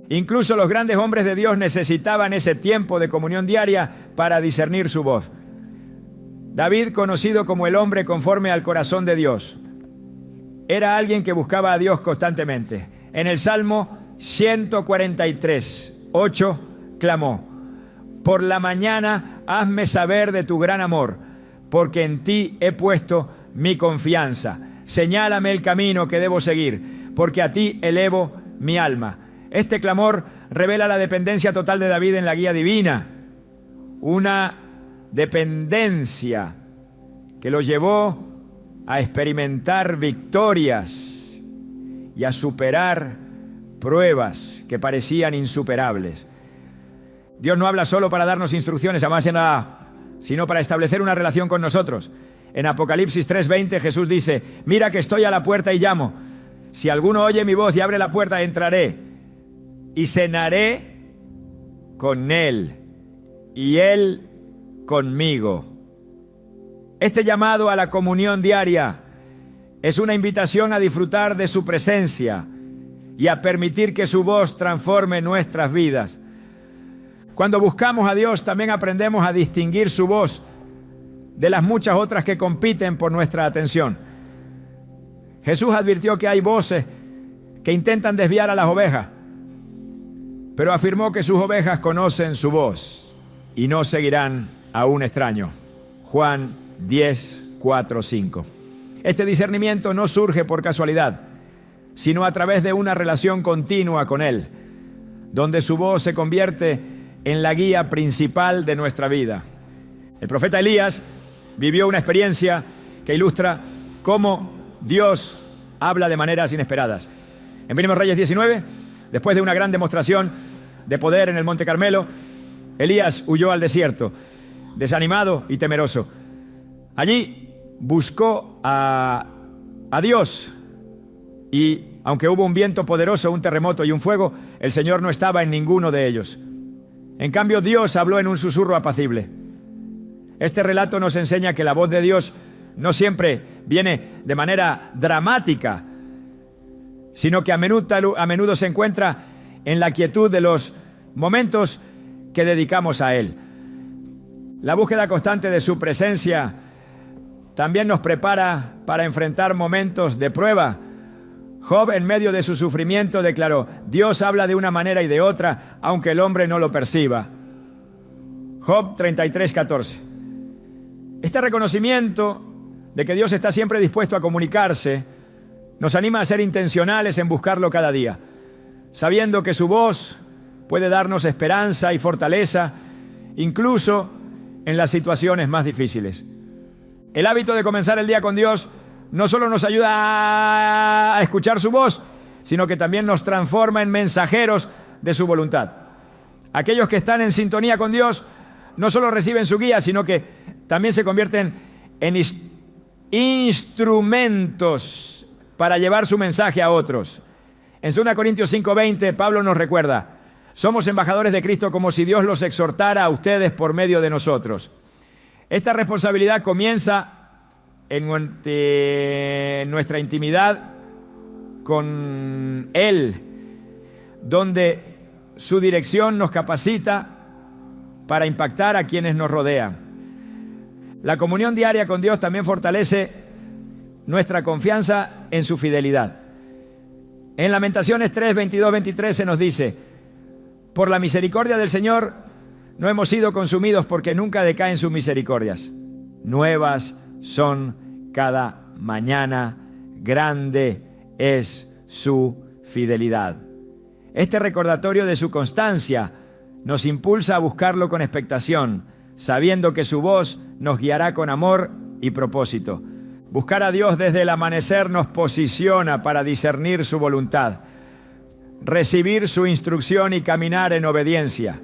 Speaker 1: Incluso los grandes hombres de Dios necesitaban ese tiempo de comunión diaria para discernir su voz. David, conocido como el hombre conforme al corazón de Dios, era alguien que buscaba a Dios constantemente. En el Salmo 143:8 clamó: por la mañana hazme saber de tu gran amor, porque en ti he puesto mi confianza. Señálame el camino que debo seguir, porque a ti elevo mi alma. Este clamor revela la dependencia total de David en la guía divina, una dependencia que lo llevó a experimentar victorias y a superar pruebas que parecían insuperables. Dios no habla solo para darnos instrucciones, sino para establecer una relación con nosotros. En Apocalipsis 3:20 Jesús dice: mira que estoy a la puerta y llamo. Si alguno oye mi voz y abre la puerta, entraré y cenaré con él y él conmigo. Este llamado a la comunión diaria es una invitación a disfrutar de su presencia y a permitir que su voz transforme nuestras vidas. Cuando buscamos a Dios, también aprendemos a distinguir su voz de las muchas otras que compiten por nuestra atención. Jesús advirtió que hay voces que intentan desviar a las ovejas, pero afirmó que sus ovejas conocen su voz y no seguirán a un extraño. Juan 10:4-5. Este discernimiento no surge por casualidad, sino a través de una relación continua con Él, donde su voz se convierte en la guía principal de nuestra vida. El profeta Elías vivió una experiencia que ilustra cómo Dios habla de maneras inesperadas. En 1 Reyes 19, después de una gran demostración de poder en el Monte Carmelo, Elías huyó al desierto, desanimado y temeroso. Allí buscó a Dios y, aunque hubo un viento poderoso, un terremoto y un fuego, el Señor no estaba en ninguno de ellos. En cambio, Dios habló en un susurro apacible. Este relato nos enseña que la voz de Dios no siempre viene de manera dramática, sino que a menudo se encuentra en la quietud de los momentos que dedicamos a Él. La búsqueda constante de su presencia también nos prepara para enfrentar momentos de prueba. Job, en medio de su sufrimiento, declaró: Dios habla de una manera y de otra, aunque el hombre no lo perciba. Job 33:14. Este reconocimiento de que Dios está siempre dispuesto a comunicarse nos anima a ser intencionales en buscarlo cada día, sabiendo que su voz puede darnos esperanza y fortaleza, incluso en las situaciones más difíciles. El hábito de comenzar el día con Dios no solo nos ayuda a escuchar su voz, sino que también nos transforma en mensajeros de su voluntad. Aquellos que están en sintonía con Dios no solo reciben su guía, sino que también se convierten en instrumentos para llevar su mensaje a otros. En 2 Corintios 5:20, Pablo nos recuerda: somos embajadores de Cristo como si Dios los exhortara a ustedes por medio de nosotros. Esta responsabilidad comienza en nuestra intimidad con Él, donde su dirección nos capacita para impactar a quienes nos rodean. La comunión diaria con Dios también fortalece nuestra confianza en su fidelidad. En Lamentaciones 3, 22, 23 se nos dice: por la misericordia del Señor no hemos sido consumidos, porque nunca decaen sus misericordias. Nuevas son cada mañana, grande es su fidelidad. Este recordatorio de su constancia nos impulsa a buscarlo con expectación, sabiendo que su voz nos guiará con amor y propósito. Buscar a Dios desde el amanecer nos posiciona para discernir su voluntad, recibir su instrucción y caminar en obediencia.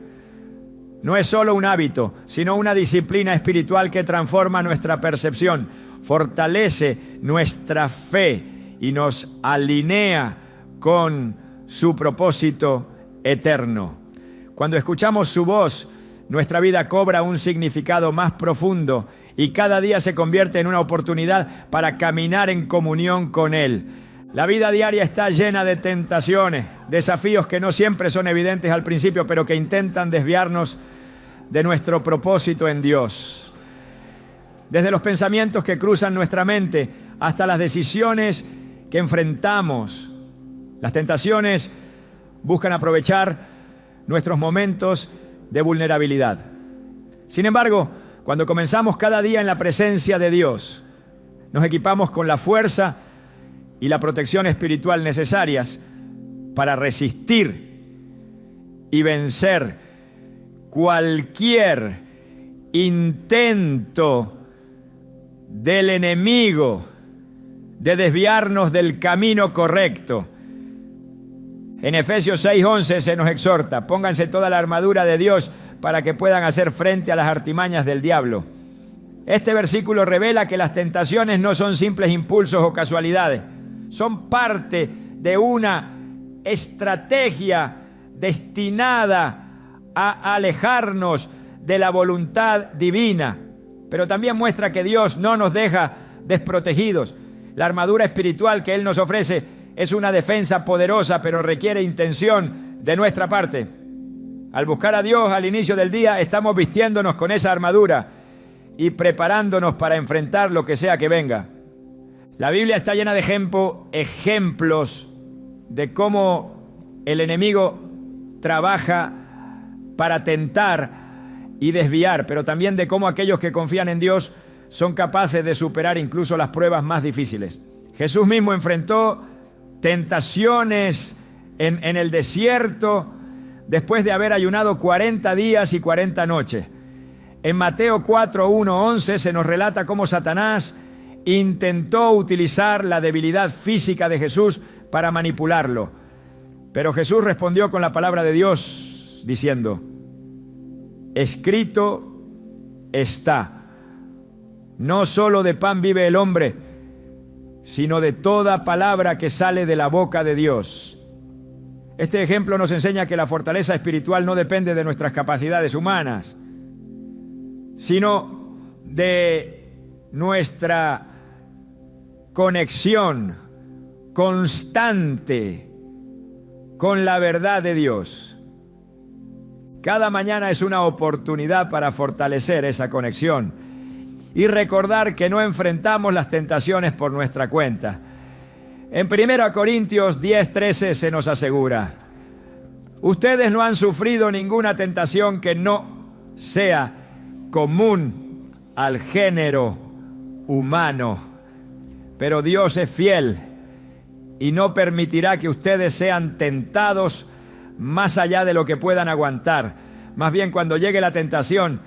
Speaker 1: No es solo un hábito, sino una disciplina espiritual que transforma nuestra percepción, fortalece nuestra fe y nos alinea con su propósito eterno. Cuando escuchamos su voz, nuestra vida cobra un significado más profundo y cada día se convierte en una oportunidad para caminar en comunión con Él. La vida diaria está llena de tentaciones, desafíos que no siempre son evidentes al principio, pero que intentan desviarnos de nuestro propósito en Dios. Desde los pensamientos que cruzan nuestra mente hasta las decisiones que enfrentamos, las tentaciones buscan aprovechar nuestros momentos de vulnerabilidad. Sin embargo, cuando comenzamos cada día en la presencia de Dios, nos equipamos con la fuerza y la protección espiritual necesarias para resistir y vencer cualquier intento del enemigo de desviarnos del camino correcto. En Efesios 6:11 se nos exhorta: pónganse toda la armadura de Dios para que puedan hacer frente a las artimañas del diablo. Este versículo revela que las tentaciones no son simples impulsos o casualidades, son parte de una estrategia destinada a alejarnos de la voluntad divina, pero también muestra que Dios no nos deja desprotegidos. La armadura espiritual que Él nos ofrece es una defensa poderosa, pero requiere intención de nuestra parte. Al buscar a Dios al inicio del día, estamos vistiéndonos con esa armadura y preparándonos para enfrentar lo que sea que venga. La Biblia está llena de ejemplos de cómo el enemigo trabaja para tentar y desviar, pero también de cómo aquellos que confían en Dios son capaces de superar incluso las pruebas más difíciles. Jesús mismo enfrentó tentaciones en el desierto después de haber ayunado 40 días y 40 noches. En Mateo 4, 1, 11 se nos relata cómo Satanás intentó utilizar la debilidad física de Jesús para manipularlo. Pero Jesús respondió con la palabra de Dios diciendo: escrito está, no solo de pan vive el hombre, sino de toda palabra que sale de la boca de Dios. Este ejemplo nos enseña que la fortaleza espiritual no depende de nuestras capacidades humanas, sino de nuestra conexión constante con la verdad de Dios. Cada mañana es una oportunidad para fortalecer esa conexión y recordar que no enfrentamos las tentaciones por nuestra cuenta. En 1 Corintios 10:13 se nos asegura: ustedes no han sufrido ninguna tentación que no sea común al género humano, pero Dios es fiel y no permitirá que ustedes sean tentados más allá de lo que puedan aguantar. Más bien, cuando llegue la tentación,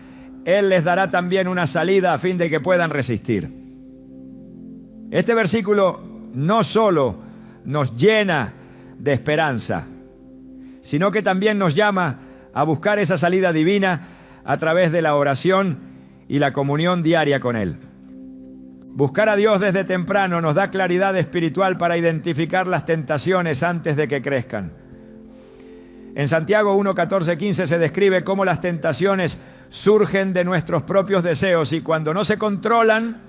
Speaker 1: Él les dará también una salida a fin de que puedan resistir. Este versículo no solo nos llena de esperanza, sino que también nos llama a buscar esa salida divina a través de la oración y la comunión diaria con Él. Buscar a Dios desde temprano nos da claridad espiritual para identificar las tentaciones antes de que crezcan. En Santiago 1, 14, 15 se describe cómo las tentaciones surgen de nuestros propios deseos y cuando no se controlan,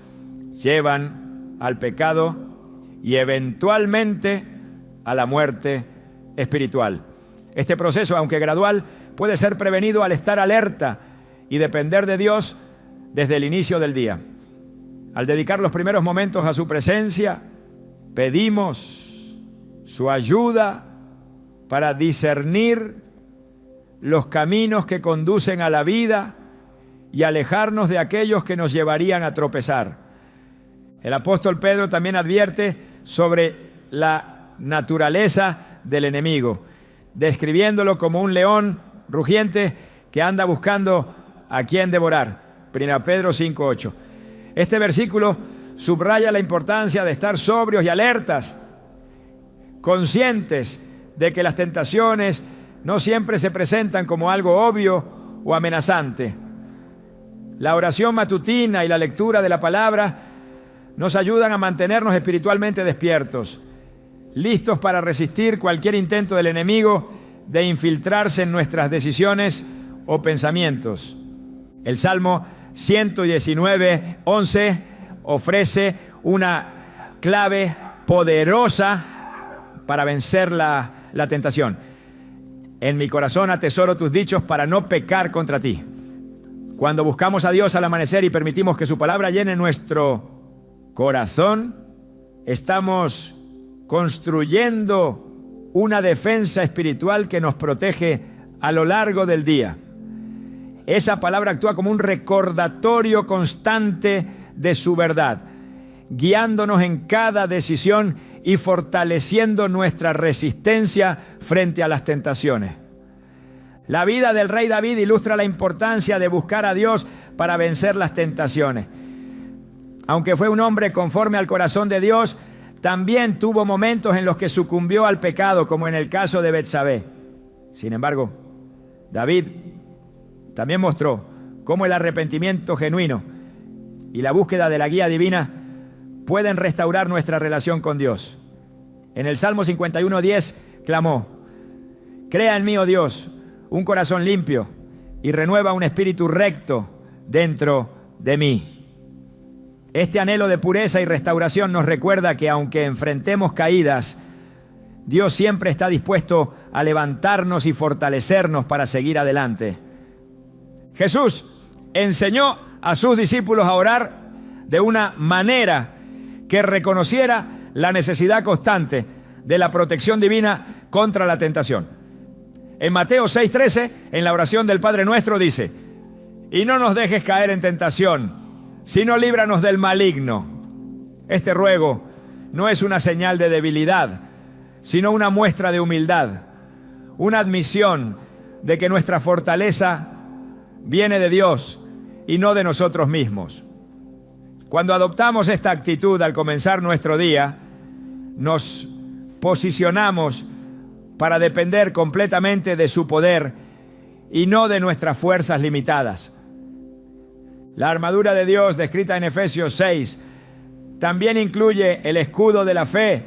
Speaker 1: llevan al pecado y eventualmente a la muerte espiritual. Este proceso, aunque gradual, puede ser prevenido al estar alerta y depender de Dios desde el inicio del día. Al dedicar los primeros momentos a su presencia, pedimos su ayuda para discernir los caminos que conducen a la vida y alejarnos de aquellos que nos llevarían a tropezar. El apóstol Pedro también advierte sobre la naturaleza del enemigo, describiéndolo como un león rugiente que anda buscando a quien devorar. 1 Pedro 5:8. Este versículo subraya la importancia de estar sobrios y alertas, conscientes de que las tentaciones no siempre se presentan como algo obvio o amenazante. La oración matutina y la lectura de la palabra nos ayudan a mantenernos espiritualmente despiertos, listos para resistir cualquier intento del enemigo de infiltrarse en nuestras decisiones o pensamientos. El Salmo 119:11 ofrece una clave poderosa para vencer la tentación. En mi corazón atesoro tus dichos para no pecar contra ti. Cuando buscamos a Dios al amanecer y permitimos que su palabra llene nuestro corazón, estamos construyendo una defensa espiritual que nos protege a lo largo del día. Esa palabra actúa como un recordatorio constante de su verdad, guiándonos en cada decisión y fortaleciendo nuestra resistencia frente a las tentaciones. La vida del rey David ilustra la importancia de buscar a Dios para vencer las tentaciones. Aunque fue un hombre conforme al corazón de Dios, también tuvo momentos en los que sucumbió al pecado, como en el caso de Betsabé. Sin embargo, David también mostró cómo el arrepentimiento genuino y la búsqueda de la guía divina pueden restaurar nuestra relación con Dios. En el Salmo 51:10 clamó: crea en mí, oh Dios, un corazón limpio y renueva un espíritu recto dentro de mí. Este anhelo de pureza y restauración nos recuerda que aunque enfrentemos caídas, Dios siempre está dispuesto a levantarnos y fortalecernos para seguir adelante. Jesús enseñó a sus discípulos a orar de una manera que reconociera la necesidad constante de la protección divina contra la tentación. En Mateo 6:13, en la oración del Padre Nuestro dice: y no nos dejes caer en tentación, sino líbranos del maligno. Este ruego no es una señal de debilidad, sino una muestra de humildad, una admisión de que nuestra fortaleza viene de Dios y no de nosotros mismos. Cuando adoptamos esta actitud al comenzar nuestro día, nos posicionamos para depender completamente de su poder y no de nuestras fuerzas limitadas. La armadura de Dios, descrita en Efesios 6, también incluye el escudo de la fe,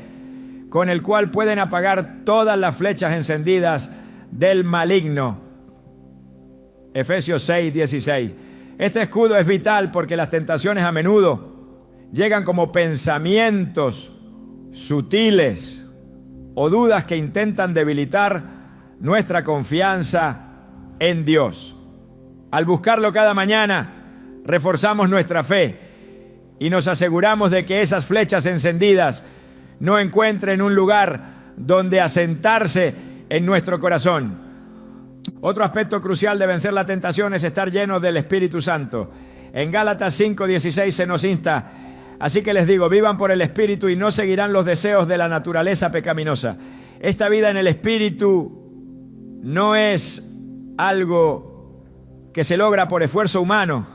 Speaker 1: con el cual pueden apagar todas las flechas encendidas del maligno. Efesios 6:16. Este escudo es vital porque las tentaciones a menudo llegan como pensamientos sutiles o dudas que intentan debilitar nuestra confianza en Dios. Al buscarlo cada mañana, reforzamos nuestra fe y nos aseguramos de que esas flechas encendidas no encuentren un lugar donde asentarse en nuestro corazón. Otro aspecto crucial de vencer la tentación es estar lleno del Espíritu Santo. En Gálatas 5:16 se nos insta: así que les digo, vivan por el Espíritu y no seguirán los deseos de la naturaleza pecaminosa. Esta vida en el Espíritu no es algo que se logra por esfuerzo humano,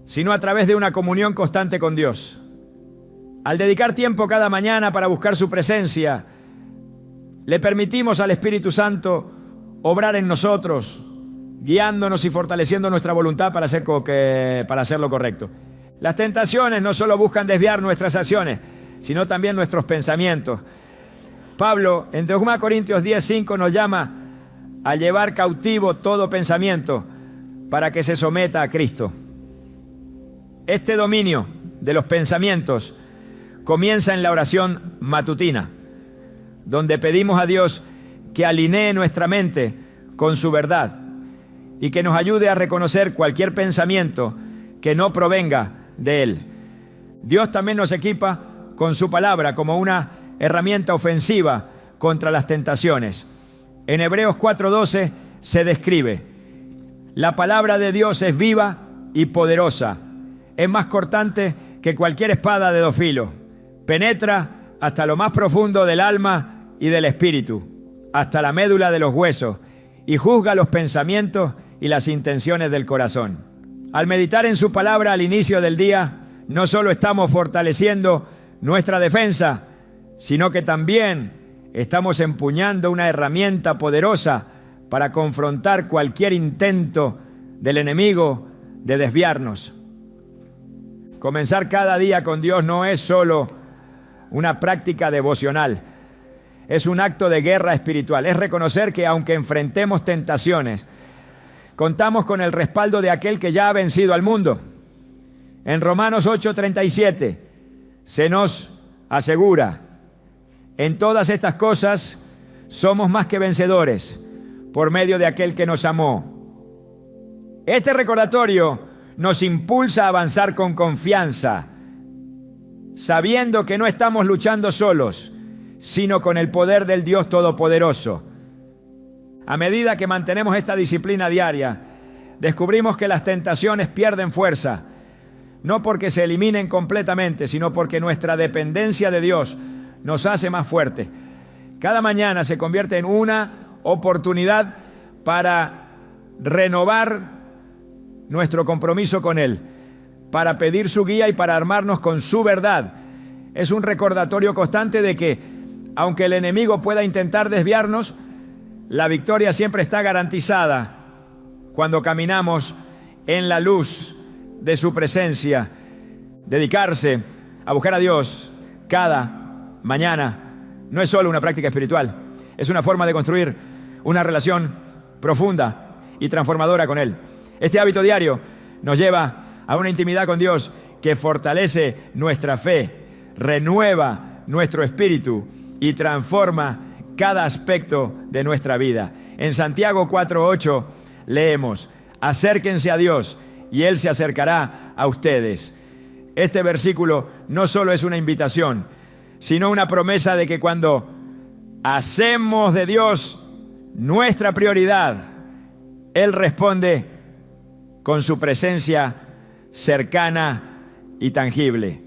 Speaker 1: sino a través de una comunión constante con Dios. Al dedicar tiempo cada mañana para buscar su presencia, le permitimos al Espíritu Santo obrar en nosotros, guiándonos y fortaleciendo nuestra voluntad para hacer lo correcto. Las tentaciones no solo buscan desviar nuestras acciones, sino también nuestros pensamientos. Pablo, en 2 Corintios 10:5, nos llama a llevar cautivo todo pensamiento para que se someta a Cristo. Este dominio de los pensamientos comienza en la oración matutina, donde pedimos a Dios que alinee nuestra mente con su verdad y que nos ayude a reconocer cualquier pensamiento que no provenga de Él. Dios también nos equipa con su palabra como una herramienta ofensiva contra las tentaciones. En Hebreos 4:12 se describe: la palabra de Dios es viva y poderosa, es más cortante que cualquier espada de 2 filos, penetra hasta lo más profundo del alma y del espíritu, hasta la médula de los huesos, y juzga los pensamientos y las intenciones del corazón. Al meditar en su palabra al inicio del día, no solo estamos fortaleciendo nuestra defensa, sino que también estamos empuñando una herramienta poderosa para confrontar cualquier intento del enemigo de desviarnos. Comenzar cada día con Dios no es solo una práctica devocional, es un acto de guerra espiritual. Es reconocer que aunque enfrentemos tentaciones, contamos con el respaldo de aquel que ya ha vencido al mundo. En Romanos 8:37 se nos asegura: en todas estas cosas somos más que vencedores por medio de aquel que nos amó. Este recordatorio nos impulsa a avanzar con confianza, sabiendo que no estamos luchando solos, sino con el poder del Dios Todopoderoso. A medida que mantenemos esta disciplina diaria, descubrimos que las tentaciones pierden fuerza, no porque se eliminen completamente, sino porque nuestra dependencia de Dios nos hace más fuertes. Cada mañana se convierte en una oportunidad para renovar nuestro compromiso con Él, para pedir su guía y para armarnos con su verdad. Es un recordatorio constante de que, aunque el enemigo pueda intentar desviarnos, la victoria siempre está garantizada cuando caminamos en la luz de su presencia. Dedicarse a buscar a Dios cada mañana no es solo una práctica espiritual, es una forma de construir una relación profunda y transformadora con Él. Este hábito diario nos lleva a una intimidad con Dios que fortalece nuestra fe, renueva nuestro espíritu y transforma cada aspecto de nuestra vida. En Santiago 4:8 leemos: acérquense a Dios y Él se acercará a ustedes. Este versículo no solo es una invitación, sino una promesa de que cuando hacemos de Dios nuestra prioridad, Él responde con su presencia cercana y tangible.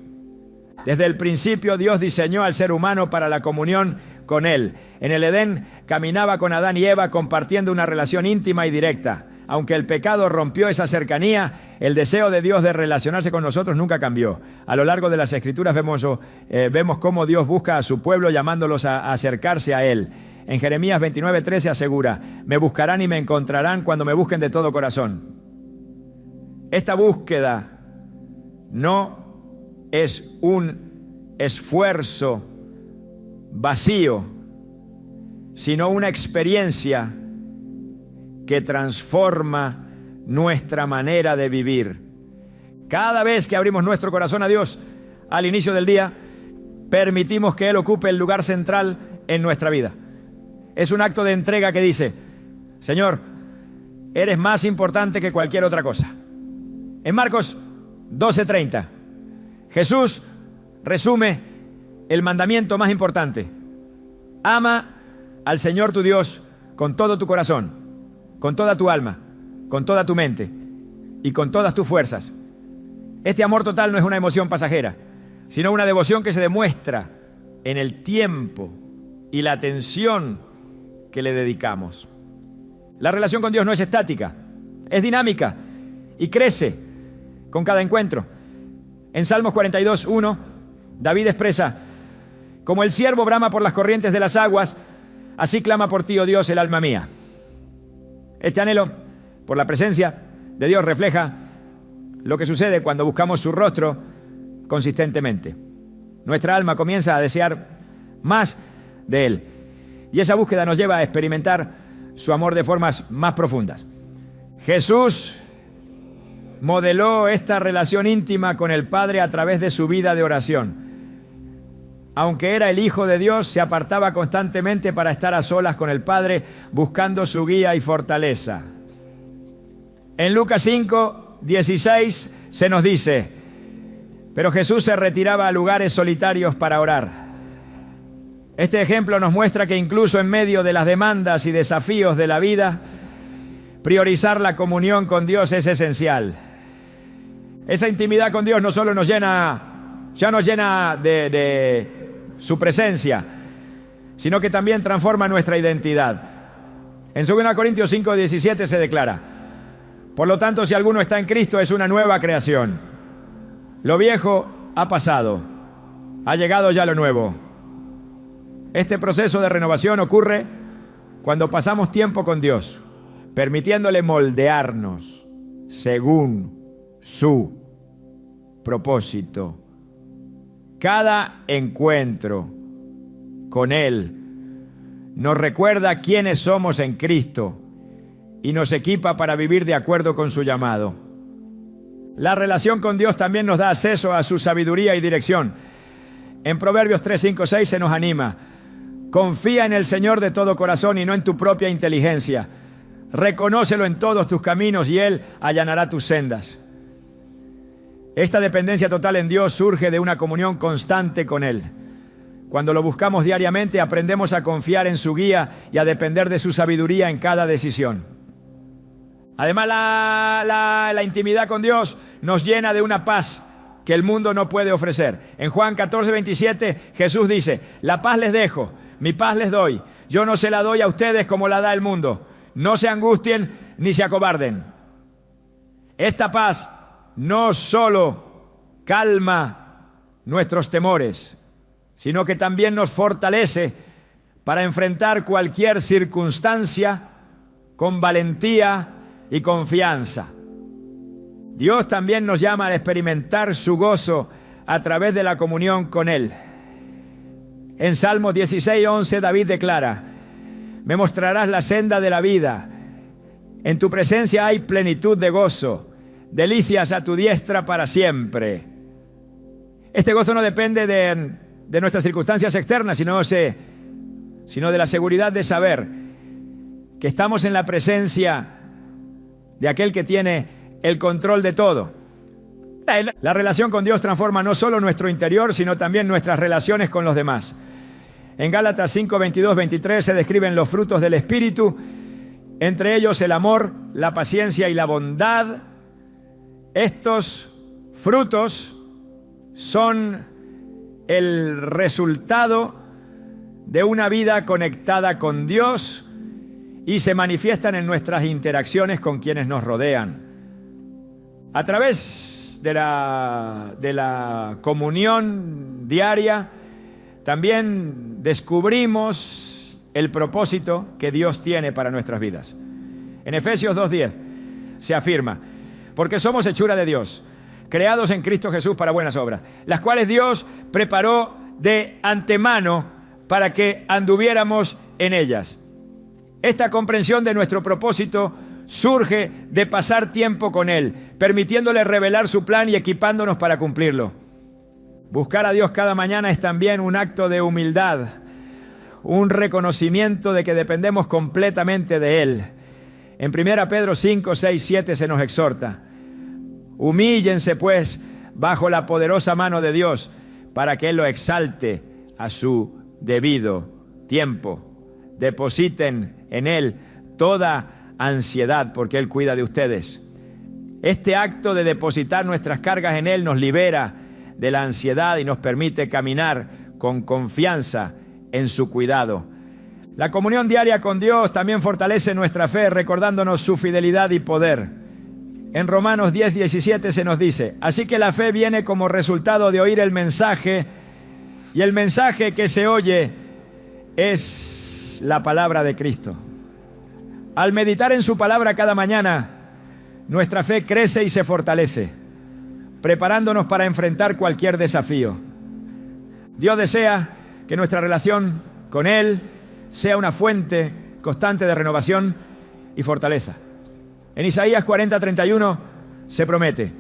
Speaker 1: Desde el principio Dios diseñó al ser humano para la comunión con Él. En el Edén caminaba con Adán y Eva compartiendo una relación íntima y directa. Aunque el pecado rompió esa cercanía, el deseo de Dios de relacionarse con nosotros nunca cambió. A lo largo de las Escrituras vemos cómo Dios busca a su pueblo llamándolos a acercarse a Él. En Jeremías 29:13 asegura: me buscarán y me encontrarán cuando me busquen de todo corazón. Esta búsqueda no es un esfuerzo vacío, sino una experiencia que transforma nuestra manera de vivir. Cada vez que abrimos nuestro corazón a Dios al inicio del día, permitimos que Él ocupe el lugar central en nuestra vida. Es un acto de entrega que dice: Señor, eres más importante que cualquier otra cosa. En Marcos 12:30, Jesús resume el mandamiento más importante: ama al Señor tu Dios con todo tu corazón, con toda tu alma, con toda tu mente y con todas tus fuerzas. Este amor total no es una emoción pasajera, sino una devoción que se demuestra en el tiempo y la atención que le dedicamos. La relación con Dios no es estática, es dinámica y crece con cada encuentro. En Salmos 42:1, David expresa: como el ciervo brama por las corrientes de las aguas, Así clama por ti, oh Dios, el alma mía. Este anhelo por la presencia de Dios refleja lo que sucede cuando buscamos su rostro consistentemente. Nuestra alma comienza a desear más de Él. Y esa búsqueda nos lleva a experimentar su amor de formas más profundas. Jesús modeló esta relación íntima con el Padre a través de su vida de oración. Aunque era el Hijo de Dios, se apartaba constantemente para estar a solas con el Padre, buscando su guía y fortaleza. En Lucas 5, 16 se nos dice: pero Jesús se retiraba a lugares solitarios para orar. Este ejemplo nos muestra que incluso en medio de las demandas y desafíos de la vida, priorizar la comunión con Dios es esencial. Esa intimidad con Dios no solo nos llena de su presencia, sino que también transforma nuestra identidad. En 2 Corintios 5, 17 se declara: por lo tanto, si alguno está en Cristo, es una nueva creación. Lo viejo ha pasado, ha llegado ya lo nuevo. Este proceso de renovación ocurre cuando pasamos tiempo con Dios, permitiéndole moldearnos según su propósito. Cada encuentro con Él nos recuerda quiénes somos en Cristo y nos equipa para vivir de acuerdo con su llamado. La relación con Dios también nos da acceso a su sabiduría y dirección. En Proverbios 3, 5, 6 se nos anima: confía en el Señor de todo corazón y no en tu propia inteligencia. Reconócelo en todos tus caminos y Él allanará tus sendas. Esta dependencia total en Dios surge de una comunión constante con Él. Cuando lo buscamos diariamente, aprendemos a confiar en su guía y a depender de su sabiduría en cada decisión. Además, la intimidad con Dios nos llena de una paz que el mundo no puede ofrecer. En Juan 14, 27, Jesús dice: la paz les dejo, mi paz les doy. Yo no se la doy a ustedes como la da el mundo. No se angustien ni se acobarden. Esta paz no solo calma nuestros temores, sino que también nos fortalece para enfrentar cualquier circunstancia con valentía y confianza. Dios también nos llama a experimentar su gozo a través de la comunión con Él. En Salmos 16, 11, David declara: me mostrarás la senda de la vida. En tu presencia hay plenitud de gozo, delicias a tu diestra para siempre. Este gozo no depende de nuestras circunstancias externas, sino de la seguridad de saber que estamos en la presencia de aquel que tiene el control de todo. La relación con Dios transforma no solo nuestro interior, sino también nuestras relaciones con los demás. En Gálatas 5, 22, 23 se describen los frutos del Espíritu, entre ellos el amor, la paciencia y la bondad. Estos frutos son el resultado de una vida conectada con Dios y se manifiestan en nuestras interacciones con quienes nos rodean. A través de la comunión diaria, también descubrimos el propósito que Dios tiene para nuestras vidas. En Efesios 2:10 se afirma: porque somos hechura de Dios, creados en Cristo Jesús para buenas obras, las cuales Dios preparó de antemano para que anduviéramos en ellas. Esta comprensión de nuestro propósito surge de pasar tiempo con Él, permitiéndole revelar su plan y equipándonos para cumplirlo. Buscar a Dios cada mañana es también un acto de humildad, un reconocimiento de que dependemos completamente de Él. En 1 Pedro 5, 6, 7 se nos exhorta: humíllense pues bajo la poderosa mano de Dios para que Él lo exalte a su debido tiempo. Depositen en Él toda ansiedad porque Él cuida de ustedes. Este acto de depositar nuestras cargas en Él nos libera de la ansiedad y nos permite caminar con confianza en su cuidado. La comunión diaria con Dios también fortalece nuestra fe, recordándonos su fidelidad y poder. En Romanos 10, 17 se nos dice: así que la fe viene como resultado de oír el mensaje, y el mensaje que se oye es la palabra de Cristo. Al meditar en su palabra cada mañana, nuestra fe crece y se fortalece, preparándonos para enfrentar cualquier desafío. Dios desea que nuestra relación con Él sea una fuente constante de renovación y fortaleza. En Isaías 40:31 se promete: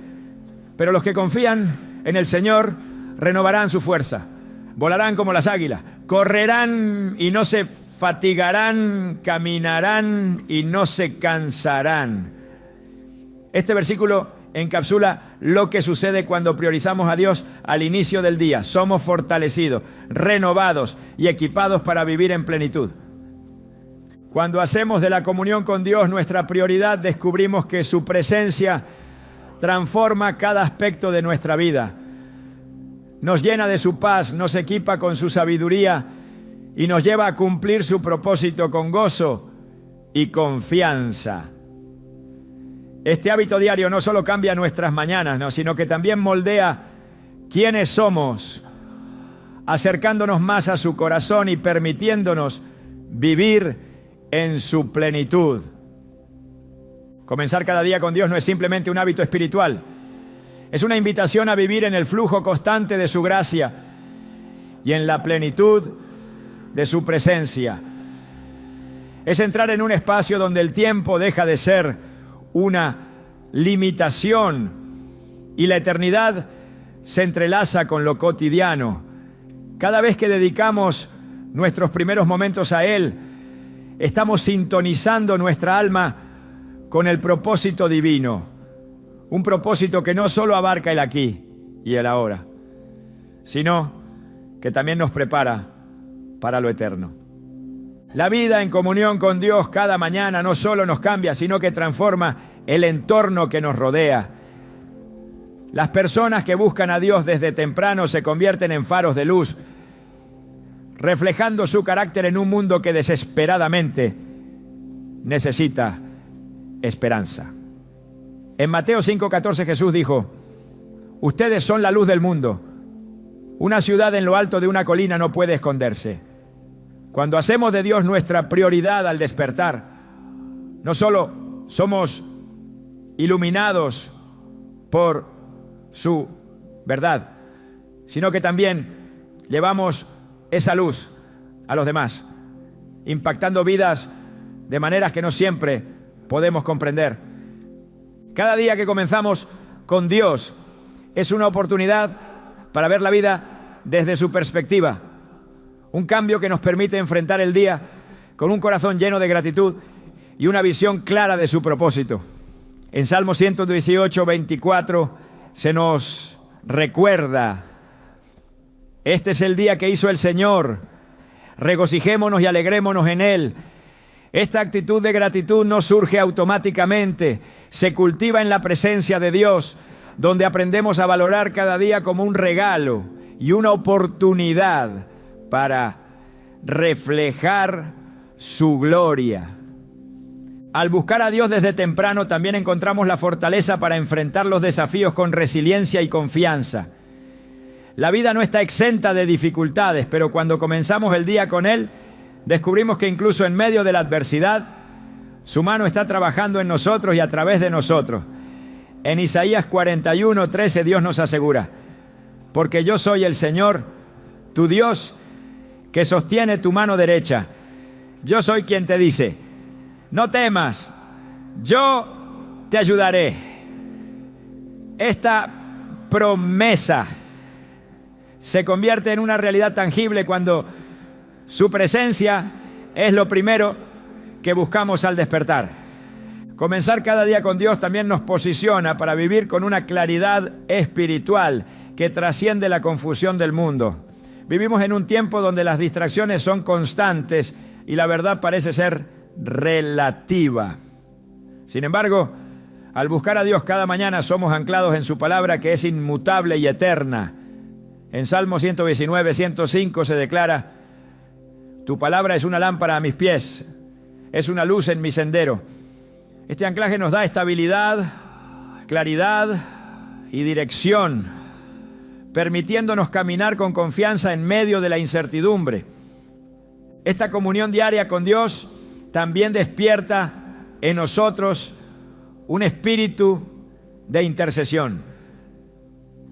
Speaker 1: pero los que confían en el Señor renovarán su fuerza, volarán como las águilas, correrán y no se fatigarán, caminarán y no se cansarán. Este versículo encapsula lo que sucede cuando priorizamos a Dios al inicio del día. Somos fortalecidos, renovados y equipados para vivir en plenitud. Cuando hacemos de la comunión con Dios nuestra prioridad, descubrimos que su presencia transforma cada aspecto de nuestra vida. Nos llena de su paz, nos equipa con su sabiduría y nos lleva a cumplir su propósito con gozo y confianza. Este hábito diario no solo cambia nuestras mañanas, sino que también moldea quiénes somos, acercándonos más a su corazón y permitiéndonos vivir en su plenitud. Comenzar cada día con Dios no es simplemente un hábito espiritual, es una invitación a vivir en el flujo constante de su gracia y en la plenitud de su presencia. Es entrar en un espacio donde el tiempo deja de ser una limitación y la eternidad se entrelaza con lo cotidiano. Cada vez que dedicamos nuestros primeros momentos a Él, estamos sintonizando nuestra alma con el propósito divino, un propósito que no solo abarca el aquí y el ahora, sino que también nos prepara para lo eterno. La vida en comunión con Dios cada mañana no solo nos cambia, sino que transforma el entorno que nos rodea. Las personas que buscan a Dios desde temprano se convierten en faros de luz, reflejando su carácter en un mundo que desesperadamente necesita esperanza. En Mateo 5:14 Jesús dijo: ustedes son la luz del mundo. Una ciudad en lo alto de una colina no puede esconderse. Cuando hacemos de Dios nuestra prioridad al despertar, no solo somos iluminados por su verdad, sino que también llevamos esa luz a los demás, impactando vidas de maneras que no siempre podemos comprender. Cada día que comenzamos con Dios es una oportunidad para ver la vida desde su perspectiva. Un cambio que nos permite enfrentar el día con un corazón lleno de gratitud y una visión clara de su propósito. En Salmo 118:24 se nos recuerda: este es el día que hizo el Señor, regocijémonos y alegrémonos en Él. Esta actitud de gratitud no surge automáticamente, se cultiva en la presencia de Dios, donde aprendemos a valorar cada día como un regalo y una oportunidad para reflejar su gloria. Al buscar a Dios desde temprano también encontramos la fortaleza para enfrentar los desafíos con resiliencia y confianza. La vida no está exenta de dificultades, pero cuando comenzamos el día con Él, descubrimos que incluso en medio de la adversidad, su mano está trabajando en nosotros y a través de nosotros. En Isaías 41:13 Dios nos asegura: porque yo soy el Señor, tu Dios, que sostiene tu mano derecha. Yo soy quien te dice: no temas, yo te ayudaré. Esta promesa se convierte en una realidad tangible cuando su presencia es lo primero que buscamos al despertar. Comenzar cada día con Dios también nos posiciona para vivir con una claridad espiritual que trasciende la confusión del mundo. Vivimos en un tiempo donde las distracciones son constantes y la verdad parece ser relativa. Sin embargo, al buscar a Dios cada mañana somos anclados en su palabra, que es inmutable y eterna. En Salmo 119:105 se declara: tu palabra es una lámpara a mis pies, es una luz en mi sendero. Este anclaje nos da estabilidad, claridad y dirección, permitiéndonos caminar con confianza en medio de la incertidumbre. Esta comunión diaria con Dios también despierta en nosotros un espíritu de intercesión.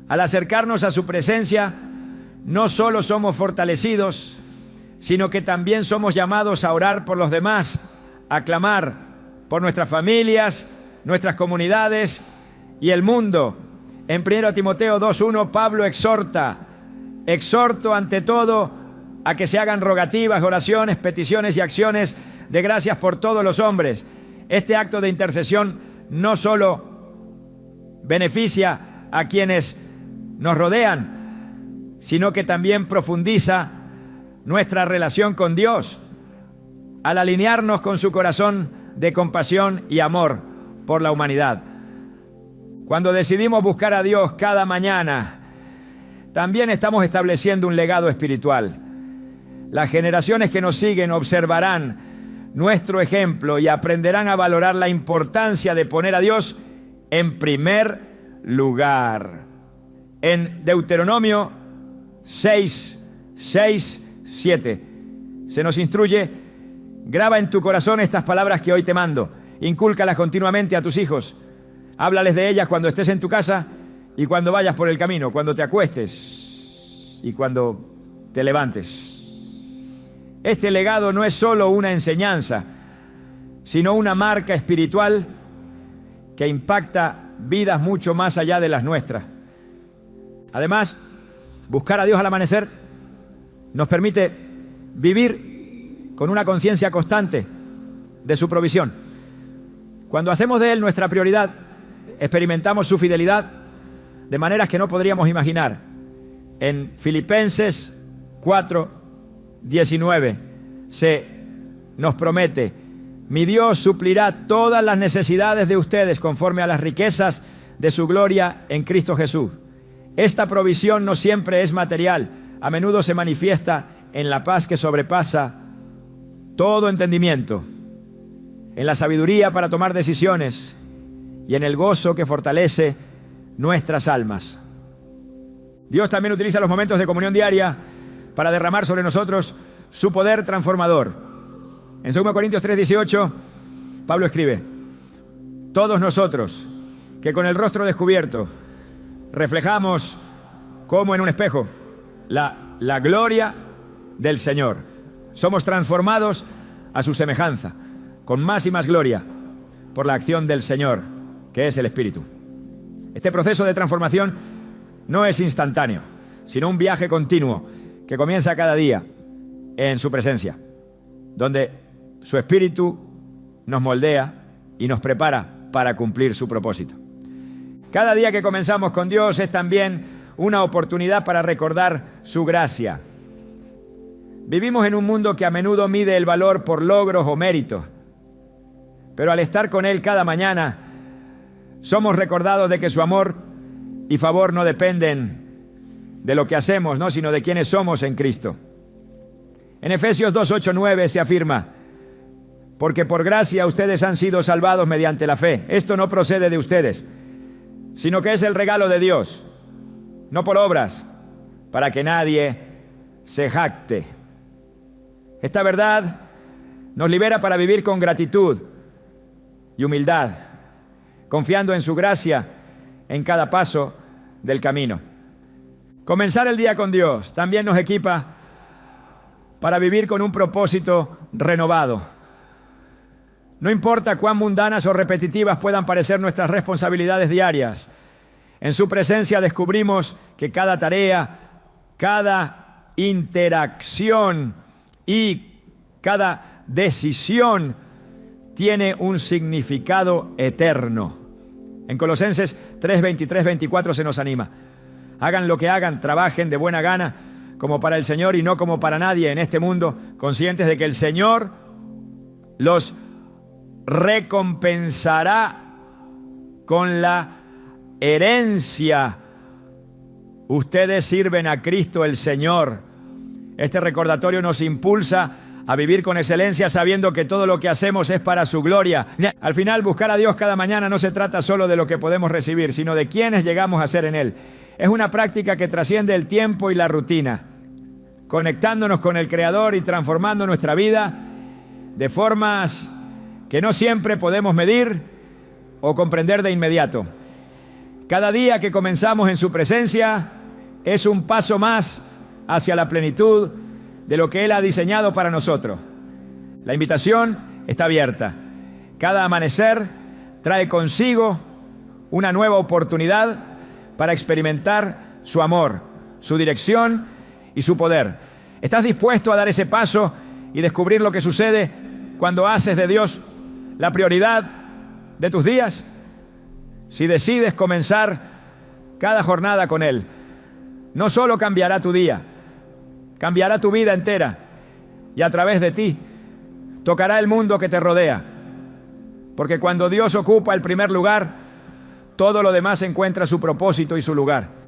Speaker 1: Al acercarnos a su presencia, no solo somos fortalecidos, sino que también somos llamados a orar por los demás, a clamar por nuestras familias, nuestras comunidades y el mundo. En 1 Timoteo 2:1, Pablo exhorto ante todo a que se hagan rogativas, oraciones, peticiones y acciones de gracias por todos los hombres. Este acto de intercesión no solo beneficia a quienes nos rodean, sino que también profundiza nuestra relación con Dios al alinearnos con su corazón de compasión y amor por la humanidad. Cuando decidimos buscar a Dios cada mañana, también estamos estableciendo un legado espiritual. Las generaciones que nos siguen observarán nuestro ejemplo y aprenderán a valorar la importancia de poner a Dios en primer lugar. En Deuteronomio 6:7 se nos instruye: graba en tu corazón estas palabras que hoy te mando, incúlcalas continuamente a tus hijos, háblales de ellas cuando estés en tu casa y cuando vayas por el camino, cuando te acuestes y cuando te levantes. Este legado no es solo una enseñanza, sino una marca espiritual que impacta vidas mucho más allá de las nuestras. Además, buscar a Dios al amanecer nos permite vivir con una conciencia constante de su provisión. Cuando hacemos de Él nuestra prioridad, experimentamos su fidelidad de maneras que no podríamos imaginar. En Filipenses 4:19 se nos promete: mi Dios suplirá todas las necesidades de ustedes conforme a las riquezas de su gloria en Cristo Jesús. Esta provisión no siempre es material, a menudo se manifiesta en la paz que sobrepasa todo entendimiento, en la sabiduría para tomar decisiones y en el gozo que fortalece nuestras almas. Dios también utiliza los momentos de comunión diaria para derramar sobre nosotros su poder transformador. En 2 Corintios 3:18, Pablo escribe: todos nosotros que con el rostro descubierto reflejamos como en un espejo la gloria del Señor, somos transformados a su semejanza, con más y más gloria, por la acción del Señor, que es el Espíritu. Este proceso de transformación no es instantáneo, sino un viaje continuo que comienza cada día en su presencia, donde su Espíritu nos moldea y nos prepara para cumplir su propósito. Cada día que comenzamos con Dios es también una oportunidad para recordar su gracia. Vivimos en un mundo que a menudo mide el valor por logros o méritos, pero al estar con Él cada mañana, somos recordados de que su amor y favor no dependen de lo que hacemos, ¿no?, sino de quienes somos en Cristo. En Efesios 2:8-9 se afirma: porque por gracia ustedes han sido salvados mediante la fe. Esto no procede de ustedes, sino que es el regalo de Dios, no por obras, para que nadie se jacte. Esta verdad nos libera para vivir con gratitud y humildad, confiando en su gracia en cada paso del camino. Comenzar el día con Dios también nos equipa para vivir con un propósito renovado. No importa cuán mundanas o repetitivas puedan parecer nuestras responsabilidades diarias, en su presencia descubrimos que cada tarea, cada interacción y cada decisión tiene un significado eterno. En Colosenses 3:23-24 se nos anima: hagan lo que hagan, trabajen de buena gana, como para el Señor y no como para nadie en este mundo, conscientes de que el Señor los recompensará con la herencia. Ustedes sirven a Cristo el Señor. Este recordatorio nos impulsa a vivir con excelencia, sabiendo que todo lo que hacemos es para su gloria. Al final, buscar a Dios cada mañana no se trata solo de lo que podemos recibir, sino de quienes llegamos a ser en Él. Es una práctica que trasciende el tiempo y la rutina. conectándonos con el Creador y transformando nuestra vida de formas que no siempre podemos medir o comprender de inmediato. Cada día que comenzamos en su presencia es un paso más hacia la plenitud de lo que Él ha diseñado para nosotros. La invitación está abierta. Cada amanecer trae consigo una nueva oportunidad para experimentar su amor, su dirección y su poder. ¿Estás dispuesto a dar ese paso y descubrir lo que sucede cuando haces de Dios la prioridad de tus días? Si decides comenzar cada jornada con Él, no solo cambiará tu día, cambiará tu vida entera y a través de ti tocará el mundo que te rodea. Porque cuando Dios ocupa el primer lugar, todo lo demás encuentra su propósito y su lugar.